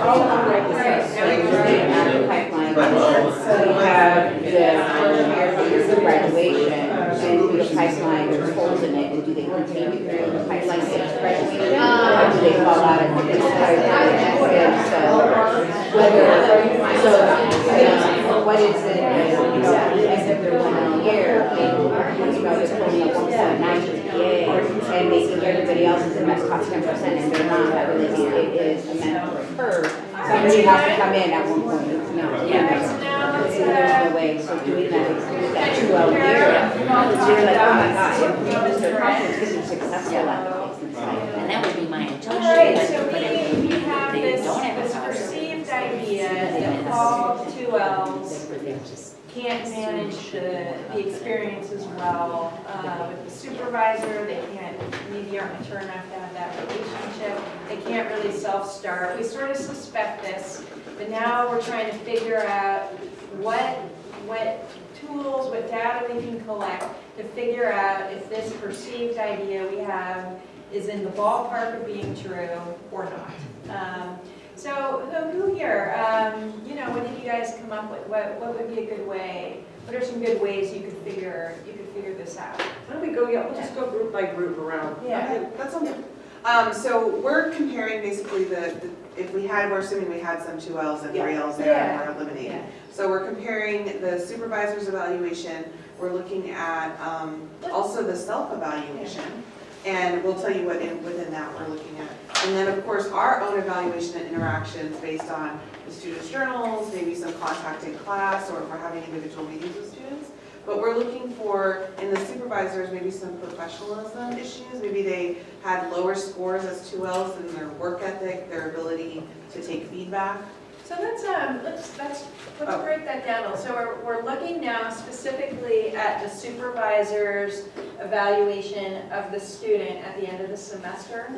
I'll write this up. So you're getting out of the pipeline. So you have the graduation, and do the pipeline, there's holes in it, and do they continue through the pipeline to graduation? Or do they fall out of this pipeline? So what is it, at the end of their 1 year, they're pulling up 1.9 GPA and making everybody else's invest cost 10%, and they're not, I really think it is a mandatory curve. Somebody has to come in at one point, no. There's no way, so doing that 2L year, you're like, oh my God, if Mr. Thompson's going to be successful at the placement side. And that would be my intention. All right, so we have They this don't have a this salary. perceived idea that all 2Ls can't manage the experience as well with the supervisor. They can't, maybe aren't mature enough to have that relationship. They can't really self-start. We sort of suspect this, but now we're trying to figure out what tools, what data we can collect to figure out if this perceived idea we have is in the ballpark of being true or not. So who here, what did you guys come up with? What would be a good way? What are some good ways you could figure this out? Why don't we go, we'll just go group by group around. Yeah. Okay, that sounds good. So we're comparing basically we're assuming we had some 2Ls and 3Ls there and we're eliminating. Yeah. So we're comparing the supervisor's evaluation, we're looking at also the self-evaluation, and we'll tell you what within that we're looking at. And then, of course, our own evaluation and interactions based on the students' journals, maybe some contact in class, or if we're having individual meetings with students. But we're looking for, in the supervisors, maybe some professionalism issues. Maybe they had lower scores as 2Ls in their work ethic, their ability to take feedback. So let's break that down. So we're looking now specifically at the supervisor's evaluation of the student at the end of the semester.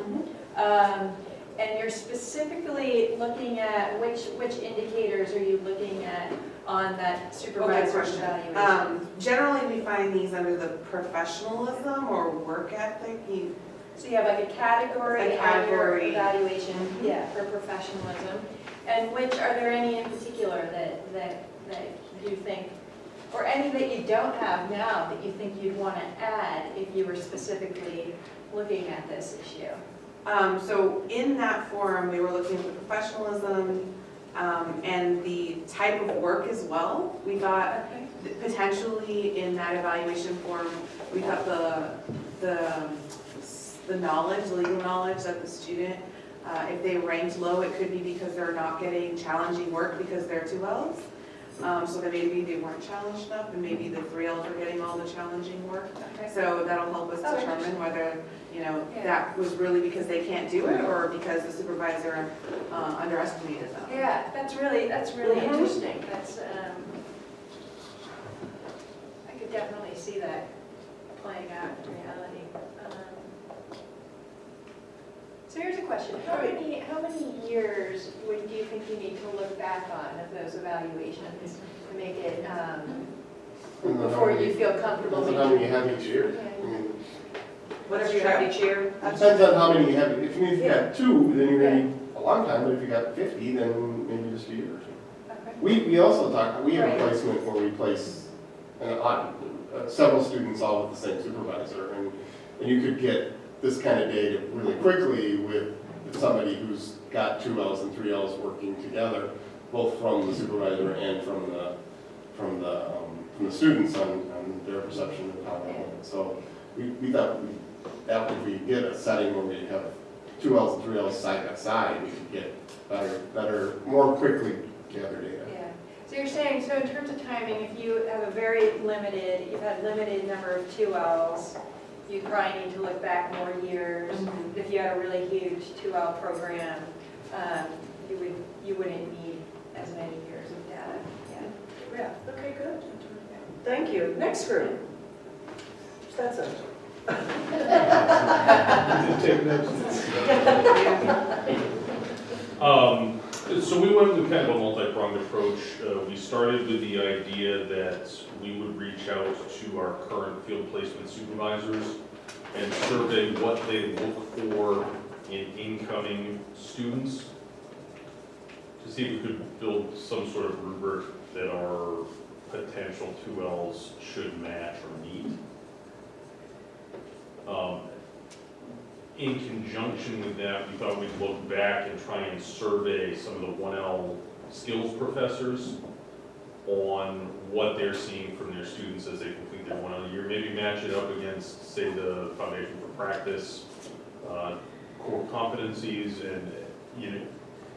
And you're specifically looking at which indicators are you looking at on that supervisor's evaluation? Generally, we find these under the professionalism or work ethic. So you have like a category on your category. evaluation, for professionalism. And are there any in particular that you think, or any that you don't have now that you think you'd want to add if you were specifically looking at this issue? So in that forum, we were looking at the professionalism and the type of work as well. We thought potentially in that evaluation form, we thought the knowledge, the legal knowledge of the student, if they ranked low, it could be because they're not getting challenging work because they're 2Ls. So that maybe they weren't challenged enough, and maybe the 3Ls are getting all the challenging work. So that'll help us determine whether, that was really because they can't do it, or because the supervisor underestimated them. Yeah, that's really interesting. That's I could definitely see that playing out in reality. So here's a question: how many years do you think you need to look back on of those evaluations to make it before you feel comfortable? Depends on how many you have each year. I mean, Whatever you have each year. depends on how many you have. If you have 2, then you're going to need a long time, but if you got 50, then maybe just a year or two. Okay. We also we have a placement where we place several students all with the same supervisor, and you could get this kind of data really quickly with somebody who's got 2Ls and 3Ls working together, both from the supervisor and from the students on their perception of how they went. So we thought that if we get a setting where we have 2Ls and 3Ls side by side, we could get better, more quickly gather data. Yeah. So you're saying, so in terms of timing, if you have a very limited, you've had limited number of 2Ls, you probably need to look back more years. If you had a really huge 2L program, you wouldn't need as many years of data. Yeah, okay, good. Thank you. Next group. That's it. Take notes. So we went with kind of a multi-pronged approach. We started with the idea that we would reach out to our current field placement supervisors and survey what they look for in incoming students to see if we could build some sort of rubric that our potential 2Ls should match or meet. In conjunction with that, we thought we'd look back and try and survey some of the 1L skills professors on what they're seeing from their students as they complete their 1L year. Maybe match it up against, say, the Foundation for Practice, core competencies, and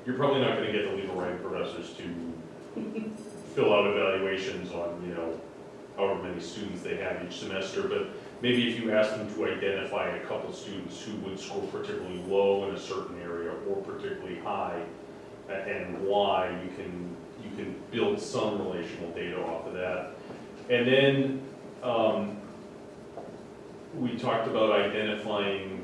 you're probably not going to get the legal writing professors to fill out evaluations on however many students they have each semester, but maybe if you ask them to identify a couple students who would score particularly low in a certain area or particularly high, and why, you can build some relational data off of that. And then we talked about identifying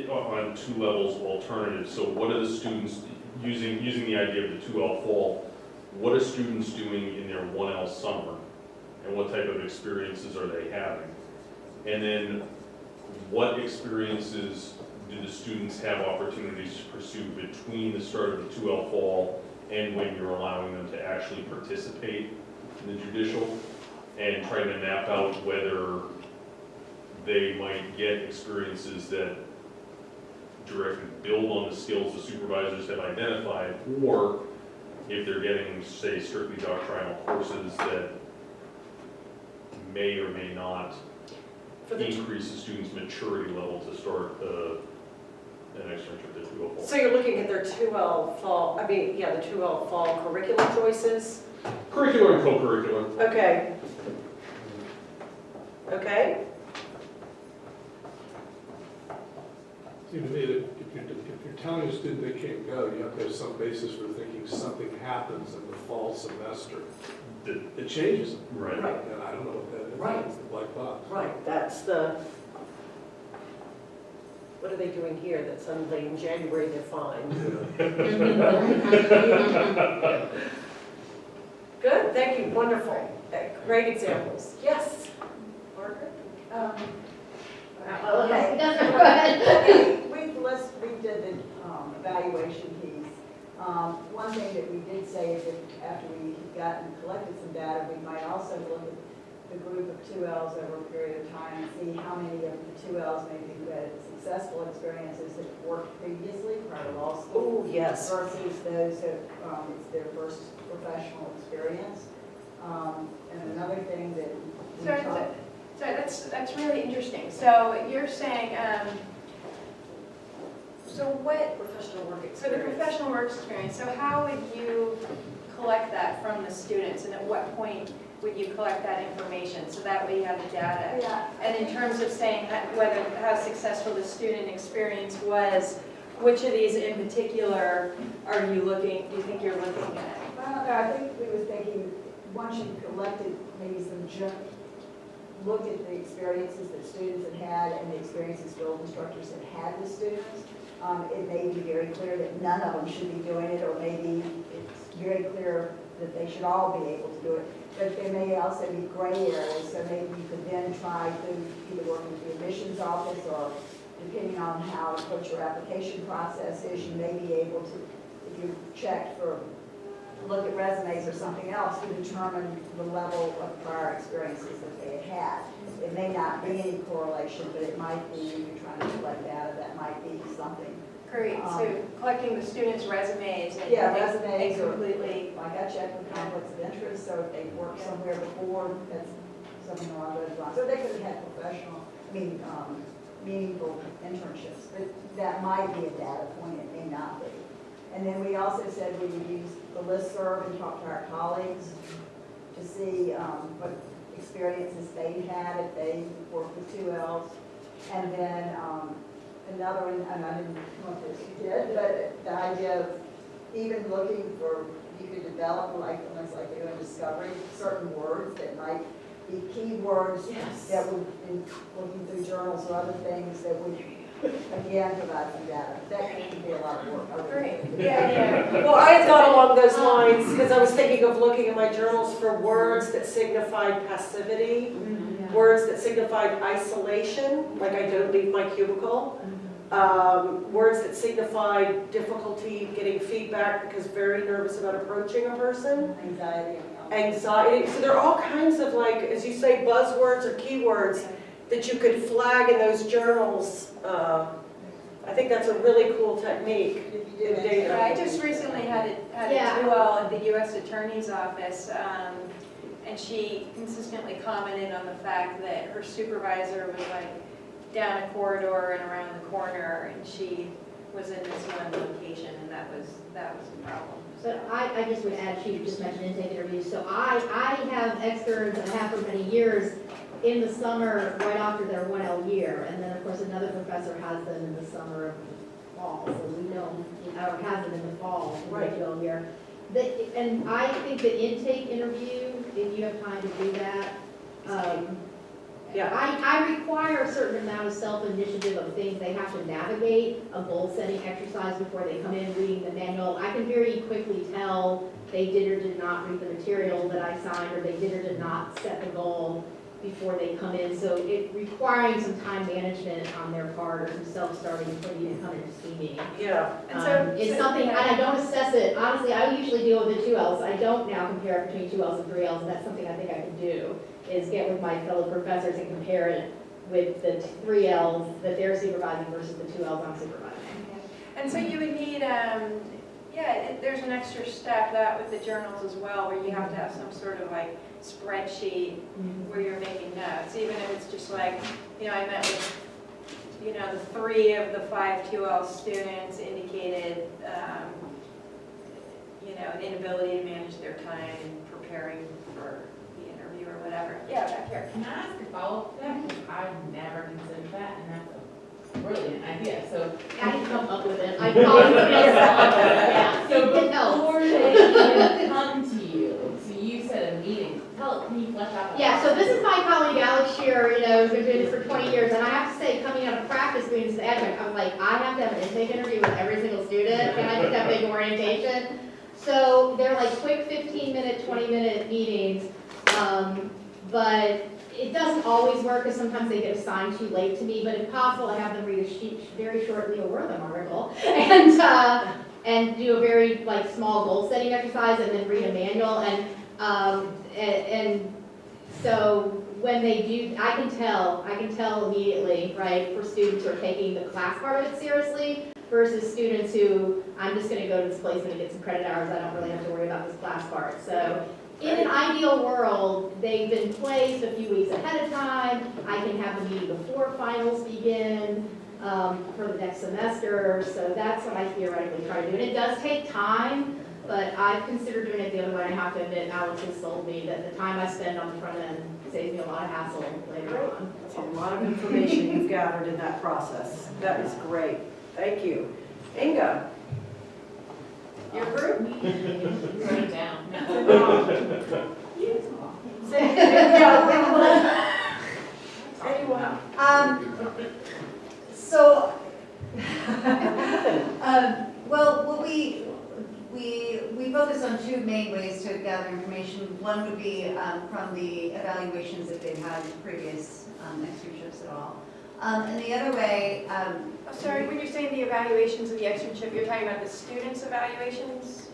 on 2 levels alternatives. So what are the students, using the idea of the 2L fall, what are students doing in their 1L summer? And what type of experiences are they having? And then what experiences do the students have opportunities to pursue between the start of the 2L fall and when you're allowing them to actually participate in the judicial, and trying to map out whether they might get experiences that directly build on the skills the supervisors have identified, or if they're getting, say, strictly doctrinal courses that may or may not increase the student's maturity level to start an externship at 2L fall. So you're looking at their 2L fall, the 2L fall curriculum choices? Curricular and co-curricular. Okay. Okay. See, to me, that if you're telling a student they can't go, you have to have some basis for thinking something happens in the fall semester. It changes them. Right. Right. And I don't know what that is. Right. It's the black box. Right, that's the, what are they doing here that suddenly in January they're fine? Good, thank you, wonderful. Great examples. Yes? Margaret? Okay, doesn't go ahead. We did the evaluation piece. One thing that we did say is that after we had collected some data, we might also look at the group of 2Ls over a period of time and see how many of the 2Ls maybe who had successful experiences that worked previously prior to law school. Oh, yes. Versus those that it's their first professional experience. And another thing that we talked. So that's really interesting. So you're saying, so what, Professional work so the experience. professional work experience, so how would you collect that from the students, and at what point would you collect that information, so that way you have the data? Yeah. And in terms of saying how successful the student experience was, which of these in particular do you think you're looking at? Well, I think we were thinking, once you collected maybe looked at the experiences that students had and the experiences field instructors had with students, it may be very clear that none of them should be doing it, or maybe it's very clear that they should all be able to do it. But there may also be gray areas, so maybe you could then try to either work with the admissions office, or depending on what your application process is, you may be able to, if you checked for, look at resumes or something else, to determine the level of prior experiences that they had had. It may not be any correlation, but it might be, if you're trying to collect data, that might be something. Great, so collecting the students' resumes and Resumes, or completely. like I checked with conflicts of interest, so if they've worked somewhere before, that's something along those lines. So they could have had meaningful internships, but that might be a data point, it may not be. And then we also said we would use the listserv and talk to our colleagues to see what experiences they've had if they worked with 2Ls. And then another one, and I didn't know if this you did, but the idea of even looking for, you could develop, like, almost like doing discovery, certain words that might be keywords that would, in looking through journals or other things that would, again, provide some data. That could be a lot of work. Great. Yeah. Well, I had thought along those lines, because I was thinking of looking at my journals for words that signified passivity, words that signified isolation, like I don't leave my cubicle, words that signified difficulty getting feedback because very nervous about approaching a person. Anxiety. So there are all kinds of, like, as you say, buzzwords or keywords that you could flag in those journals. I think that's a really cool technique in data. I just recently had a 2L at the U.S. Attorney's Office, and she consistently commented on the fact that her supervisor was like down a corridor and around the corner, and she was in this one location, and that was a problem. But I just would add, she just mentioned intake interviews, so I have externs and have for many years in the summer right after their 1L year, and then of course another professor has them in the summer and fall, so we know, or has them in the fall, in the 2L year. And I think the intake interview, if you have time to do that, I require a certain amount of self-initiative of things they have to navigate, a goal-setting exercise before they come in reading the manual. I can very quickly tell they did or did not read the material that I signed, or they did or did not set the goal before they come in. So it requiring some time management on their part, or some self-starting before you come in to see me. Yeah. It's something, and I don't assess it. Honestly, I usually deal with the 2Ls. I don't now compare between 2Ls and 3Ls, and that's something I think I can do, is get with my fellow professors and compare it with the 3Ls that they're supervising versus the 2Ls I'm supervising. And so you would need, there's an extra step that with the journals as well, where you have to have some sort of like spreadsheet where you're making notes, even if it's just like, I met with, the 3 of the 5 2L students indicated, an inability to manage their time preparing for the interview or whatever. Yeah, back here. Can I ask a follow-up to that? Because I've never considered that, and that's a brilliant idea. So I didn't come up with it. I called somebody else. So It helps. before they even come to you, so you said a meeting. Can you flesh out? Yeah, so this is my colleague Alex Shearer, who's been doing this for 20 years, and I have to say, coming out of practice doing this adjunct, I'm like, I have to have an intake interview with every single student, and I just have big orientation. So they're like quick 15-minute, 20-minute meetings, but it doesn't always work, because sometimes they get assigned too late to me, but if possible, I have them read a very short Leo Wortham article, and do a very small goal-setting exercise, and then read a manual, and so when they do, I can tell immediately, right, for students who are taking the class part of it seriously versus students who, I'm just gonna go to this placement and get some credit hours, I don't really have to worry about this class part. So in an ideal world, they've been placed a few weeks ahead of time, I can have the meeting before finals begin for the next semester, so that's what I theoretically try to do. And it does take time, but I've considered doing it the other way. I have to admit, Alex has sold me that the time I spend on the front end saves me a lot of hassle later on. That's a lot of information you've gathered in that process. That is great. Thank you. Inga? Your group? Write it down. Anyone? Well, we focus on 2 main ways to gather information. One would be from the evaluations if they've had previous externships at all. And the other way, Sorry, when you're saying the evaluations of the externship, you're talking about the students' evaluations?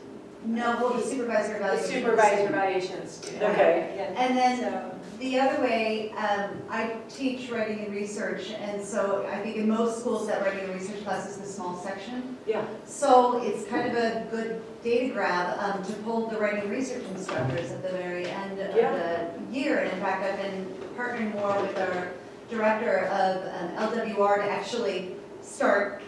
no, well, the supervisor The evaluation. supervisor evaluations. Student. Okay. Yeah. And then So- the other way, I teach writing and research, and so I think in most schools that writing and research class is a small section. Yeah. So it's kind of a good data grab to pull the writing and research instructors at the very end of the year. And in fact, I've been partnering more with our director of LWR to actually start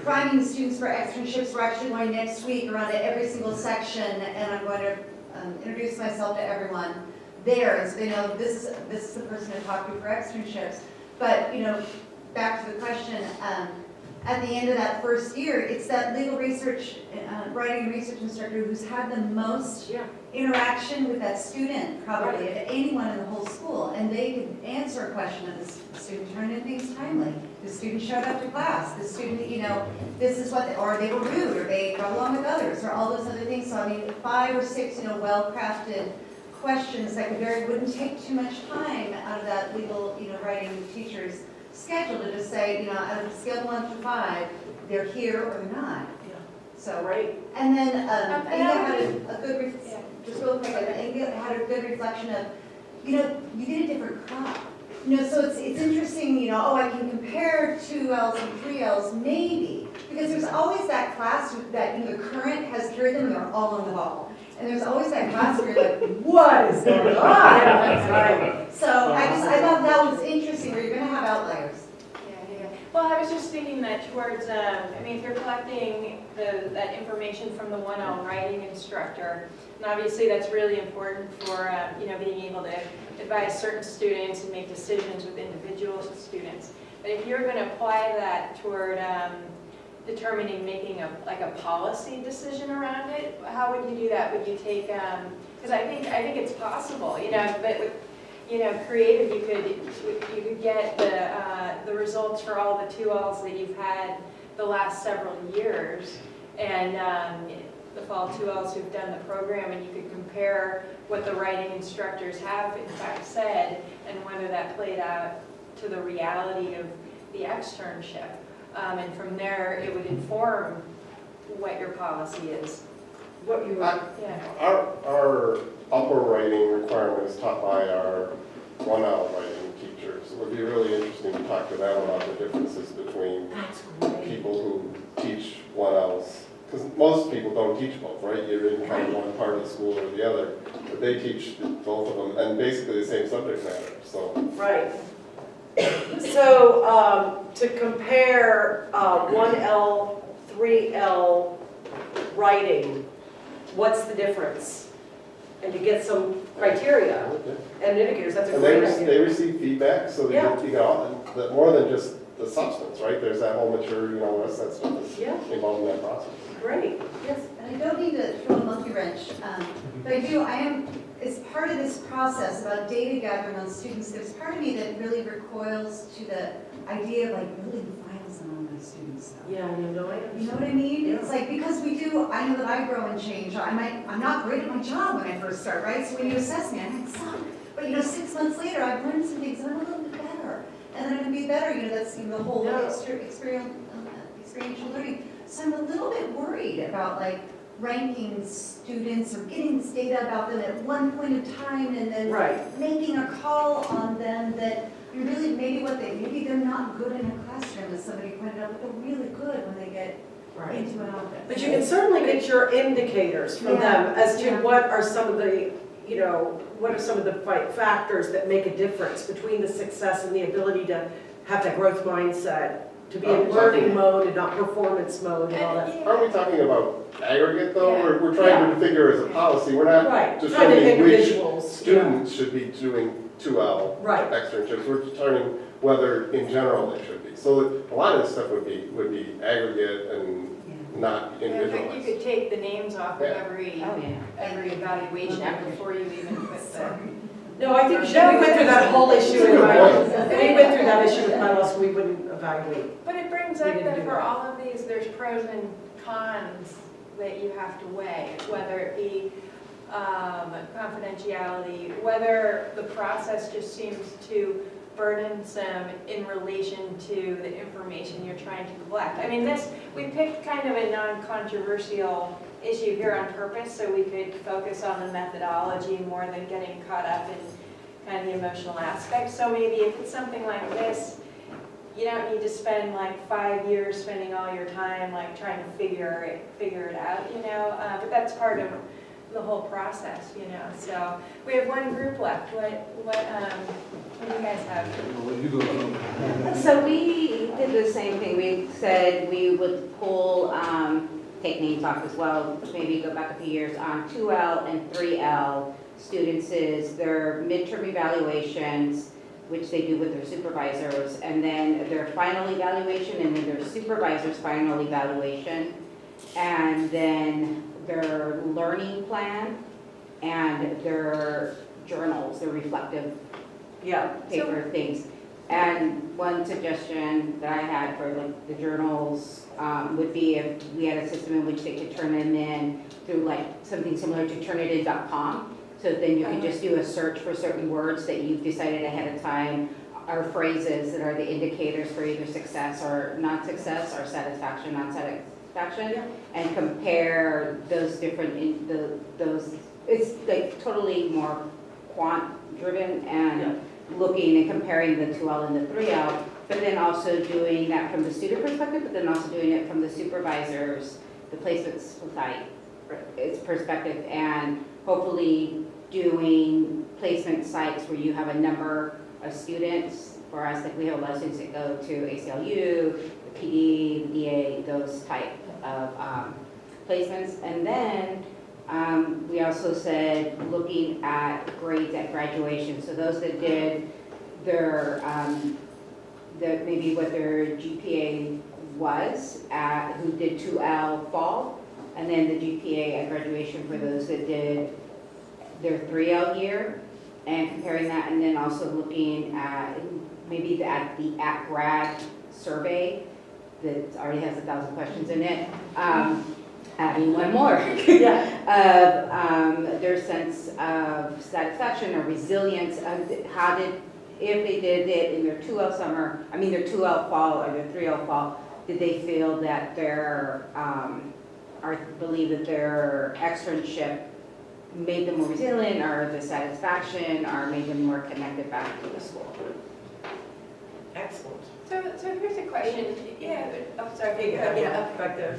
priming students for externships. We're actually going next week around to every single section, and I'm going to introduce myself to everyone there, and so they know this is the person to talk to for externships. But, you know, back to the question, at the end of that first year, it's that legal research, writing and research instructor who's had the most interaction with that student, probably, of anyone in the whole school. And they can answer a question of the student turned in things timely. The student showed up to class. The student, you know, this is what, or they were rude, or they got along with others, or all those other things. So I mean, 5 or 6, you know, well-crafted questions that wouldn't take too much time out of that legal, you know, writing teacher's schedule to just say, you know, out of a scale of 1 to 5, they're here or they're not. So, Right. and then Inga had a good, just real quick, Inga had a good reflection of, you know, you get a different crop. You know, so it's interesting, you know, oh, I can compare 2Ls and 3Ls, maybe, because there's always that class that, you know, the current has carried them and they're all on the ball. And there's always that class where you're like, what is going on? Right. So I thought that was interesting, where you're gonna have outliers. Yeah. Well, I was just thinking that towards, I mean, if you're collecting that information from the 1L writing instructor, and obviously that's really important for, you know, being able to advise certain students and make decisions with individual students. But if you're gonna apply that toward determining, making a policy decision around it, how would you do that? Would you take, because I think it's possible, you know, but with, you know, creative, you could get the results for all the 2Ls that you've had the last several years, and the fall 2Ls who've done the program, and you could compare what the writing instructors have in fact said, and whether that played out to the reality of the externship. And from there, it would inform what your policy is. What you Our upper writing requirement is taught by our 1L writing teachers. It would be really interesting to talk to them about the differences between people who teach 1Ls. Because most people don't teach both, right? You're in kind of one part of the school or the other. But they teach both of them, and basically the same subject matter, so. Right. So to compare 1L, 3L writing, what's the difference? And to get some criteria and indicators, that's a And great idea. they receive feedback, so they get, you know, more than just the substance, right? There's that whole maturity, you know, that stuff that's involved in that process. Great. Yes, and I don't mean to throw a monkey wrench, but I am, as part of this process about data gathering on students, there's part of me that really recoils to the idea of like building files on all my students. Yeah, I know, You know what I mean? Yeah. It's like, because we do, I know that I grow and change. I'm not great at my job when I first start, right? So when you assess me, I'm like, suck. But you know, 6 months later, I've learned some things and I'm a little bit better. And then I'm gonna be better, you know, that's, you know, the whole experiential learning. So I'm a little bit worried about like ranking students or getting this data about them at one point in time and then making a call on them that you really, maybe they're not good in a classroom, as somebody pointed out, but they're really good when they get into an office. But you can certainly get your indicators from them as to what are some of the, you know, what are some of the factors that make a difference between the success and the ability to have that growth mindset, to be in learning mode and not performance mode and all that. Aren't we talking about aggregate though? We're trying to figure as a policy, we're not Determining which students should be doing 2L externships. We're determining whether in general they should be. So a lot of this stuff would be aggregate and not individualized. You could take the names off of every evaluation before you even put the. No, I think we went through that whole issue. We went through that issue with bylaws, we wouldn't evaluate. But it brings up that for all of these, there's pros and cons that you have to weigh, whether it be confidentiality, whether the process just seems too burdensome in relation to the information you're trying to collect. I mean, we picked kind of a non-controversial issue here on purpose so we could focus on the methodology more than getting caught up in kind of the emotional aspects. So maybe if it's something like this, you don't need to spend like 5 years spending all your time like trying to figure it out, you know, but that's part of the whole process, you know. So we have one group left. What do you guys have? So we did the same thing. We said we would pull, take names off as well, maybe go back a few years on 2L and 3L students is their midterm evaluations, which they do with their supervisors, and then their final evaluation, and then their supervisor's final evaluation, and then their learning plan, and their journals, their reflective Yeah, paper things. And one suggestion that I had for like the journals would be if we had a system in which they could turn them in through like something similar to turnitin.com. So then you can just do a search for certain words that you've decided ahead of time, or phrases that are the indicators for either success or non-success, or satisfaction, non-satisfaction, and compare those different, it's like totally more quant-driven and looking and comparing the 2L and the 3L, but then also doing that from the student perspective, but then also doing it from the supervisors, the placement site, its perspective, and hopefully doing placement sites where you have a number of students. For us, like we have a lot of students that go to ACLU, the PD, the DA, those type of placements. And then we also said looking at grades at graduation. So those that did their, maybe what their GPA was at, who did 2L fall, and then the GPA at graduation for those that did their 3L year, and comparing that, and then also looking at maybe at the at-grad survey that already has 1,000 questions in it. Adding one more of their sense of satisfaction or resilience of how did, if they did it in their 2L summer, their 2L fall or their 3L fall, did they feel that their, or believe that their externship made them more resilient, or the satisfaction, or made them more connected back to the school? excellent. So here's a question. Yeah, oh, sorry. Yeah, back there.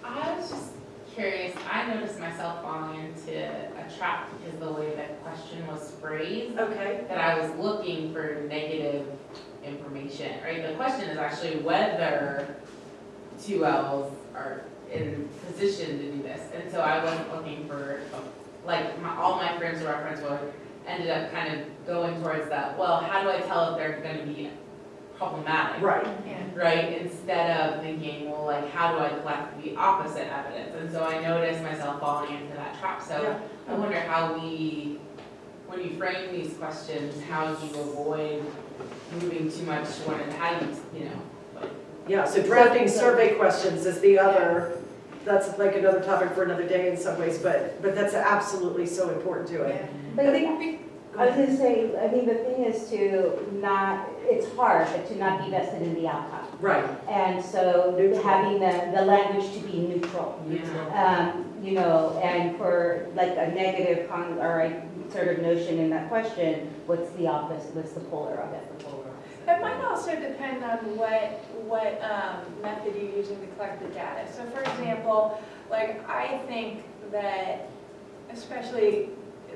I was just curious, I noticed myself falling into a trap because the way that question was phrased, Okay. that I was looking for negative information, right? The question is actually whether 2Ls are in position to do this. And so I wasn't looking for, all my frames of reference ended up kind of going towards that, well, how do I tell if they're going to be problematic? Right. Right, instead of thinking, well, how do I collect the opposite evidence? And so I noticed myself falling into that trap. So I wonder how when you frame these questions, how do you avoid moving too much to one, and how do you Yeah, so drafting survey questions is the other, that's like another topic for another day in some ways, but that's absolutely so important to it. But I was gonna say, the thing is to not, it's hard, but to not be vested in the outcome. Right. And so having the language to be neutral. And for like a negative or a sort of notion in that question, what's the opposite, what's the polar of it? It might also depend on what method you're using to collect the data. So for example, I think that especially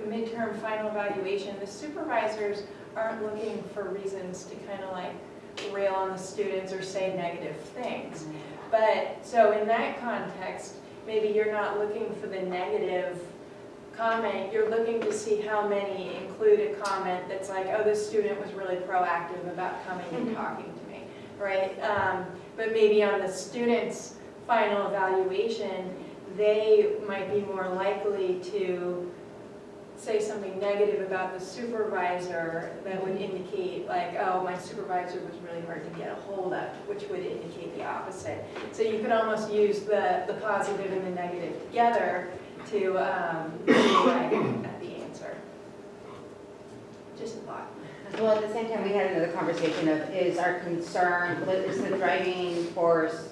midterm final evaluation, the supervisors aren't looking for reasons to kind of rail on the students or say negative things. But so in that context, maybe you're not looking for the negative comment, you're looking to see how many include a comment that's like, oh, this student was really proactive about coming and talking to me, right? But maybe on the student's final evaluation, they might be more likely to say something negative about the supervisor that would indicate oh, my supervisor was really hard to get a hold of, which would indicate the opposite. So you could almost use the positive and the negative together to arrive at the answer. Just a thought. Well, at the same time, we had another conversation of, is our concern, what is the driving force,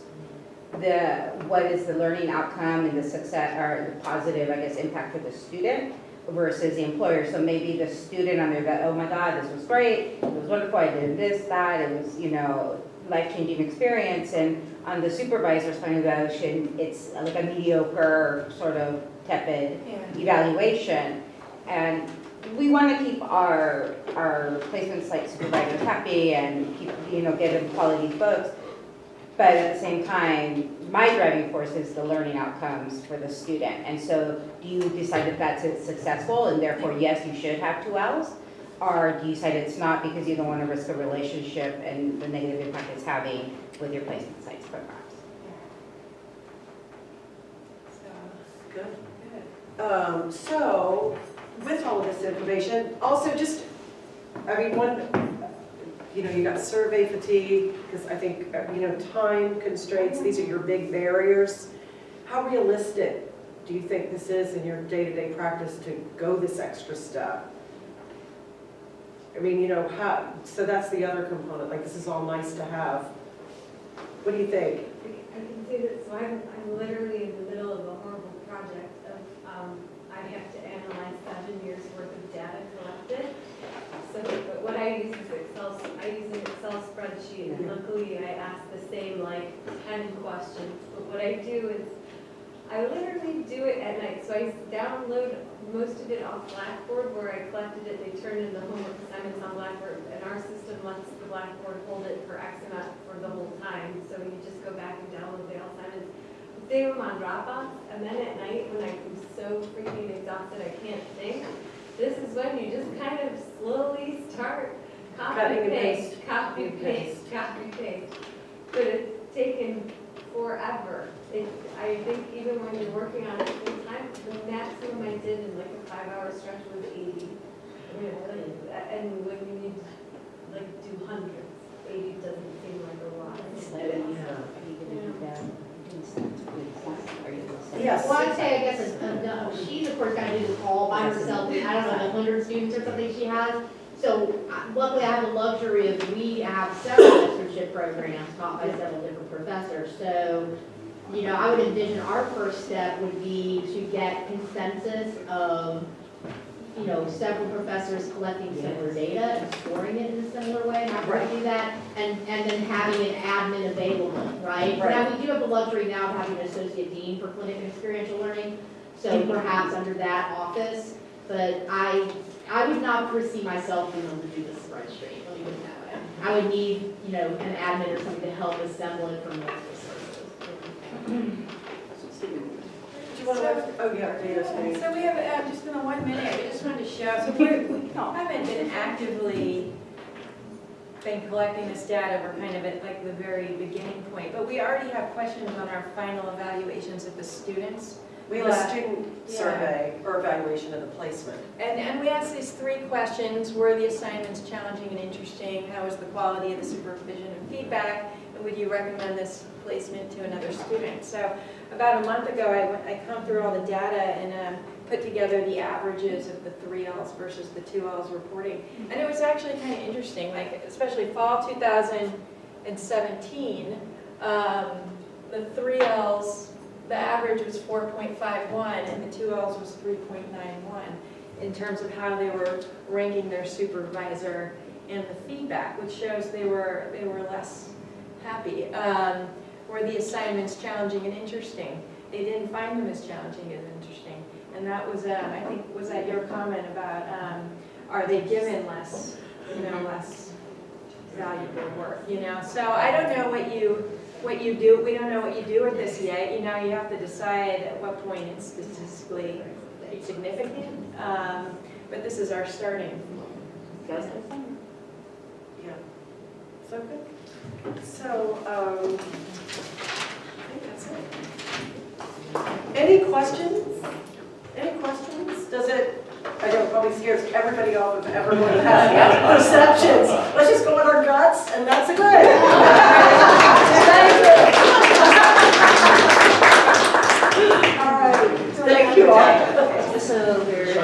what is the learning outcome and the success, or the positive, impact for the student versus the employer. So maybe the student on there that, oh my God, this was great, it was wonderful, I did this, that, it was, life-changing experience. And on the supervisor's final evaluation, it's like a mediocre, sort of tepid evaluation. And we want to keep our placement site supervisors happy and keep, get them quality folks. But at the same time, my driving force is the learning outcomes for the student. And so do you decide that that's successful and therefore, yes, you should have 2Ls? Or do you decide it's not because you don't want to risk a relationship and the negative impact it's having with your placement sites programs? Good. So, with all of this information, also just, you got survey fatigue, because I think, time constraints, these are your big barriers. How realistic do you think this is in your day-to-day practice to go this extra step? So that's the other component, like this is all nice to have. What do you think? I can say that, so I'm literally in the middle of a horrible project of, I have to analyze 7 years worth of data collected. So, but what I use is I use an Excel spreadsheet, and luckily I ask the same 10 questions. But what I do is, I literally do it at night. So I download most of it off Blackboard where I collected it. They turn in the homework assignments on Blackboard, and our system lets the Blackboard hold it for X amount for the whole time. So you just go back and download the assignments, save them on Dropbox, and then at night when I'm so freaking exhausted I can't think, this is when you just kind of slowly start copy paste. But it's taken forever. I think even when you're working on it full time, the maximum I did in a 5-hour stretch was 80. And when you need to do hundreds, 80 doesn't seem like a lot. Yes. Well, I'd say, I guess, she's of course got to do this all by herself. I don't know, 100 students or something she has. So luckily I have the luxury of, we have several externship programs taught by several different professors. So, I would envision our first step would be to get consensus of, several professors collecting similar data and storing it in a similar way, how do we do that? And then having an admin available, right? Now, we do have the luxury now of having an associate dean for clinic and experiential learning, so perhaps under that office, but I would not foresee myself being able to do this spreadsheet, let me put it that way. I would need, an admin or something to help assemble it from multiple sources. Do you want to, Dana's name. So we have, just in the 1 minute, I just wanted to show, so we haven't been actively been collecting this data. We're kind of at the very beginning point, but we already have questions on our final evaluations of the students. We have a student survey or evaluation of the placement. And we asked these 3 questions. Were the assignments challenging and interesting? How was the quality of the supervision and feedback? And would you recommend this placement to another student? So about a month ago, I come through all the data and put together the averages of the 3Ls versus the 2Ls reporting. And it was actually kind of interesting, especially fall 2017, the 3Ls, the average was 4.51 and the 2Ls was 3.91 in terms of how they were ranking their supervisor and the feedback, which shows they were less happy. Were the assignments challenging and interesting? They didn't find them as challenging and interesting. And that was, I think, was that your comment about, are they given less, less valuable work, So I don't know what you do. We don't know what you do with this yet. You have to decide at what point it's statistically significant. But this is our starting. Yeah. So good. So, I think that's it. Any questions? Any questions? Does it, I know it probably scares everybody off of everyone who has perceptions. Let's just go with our guts, and that's good. Thank you. All right. Thank you all. So there's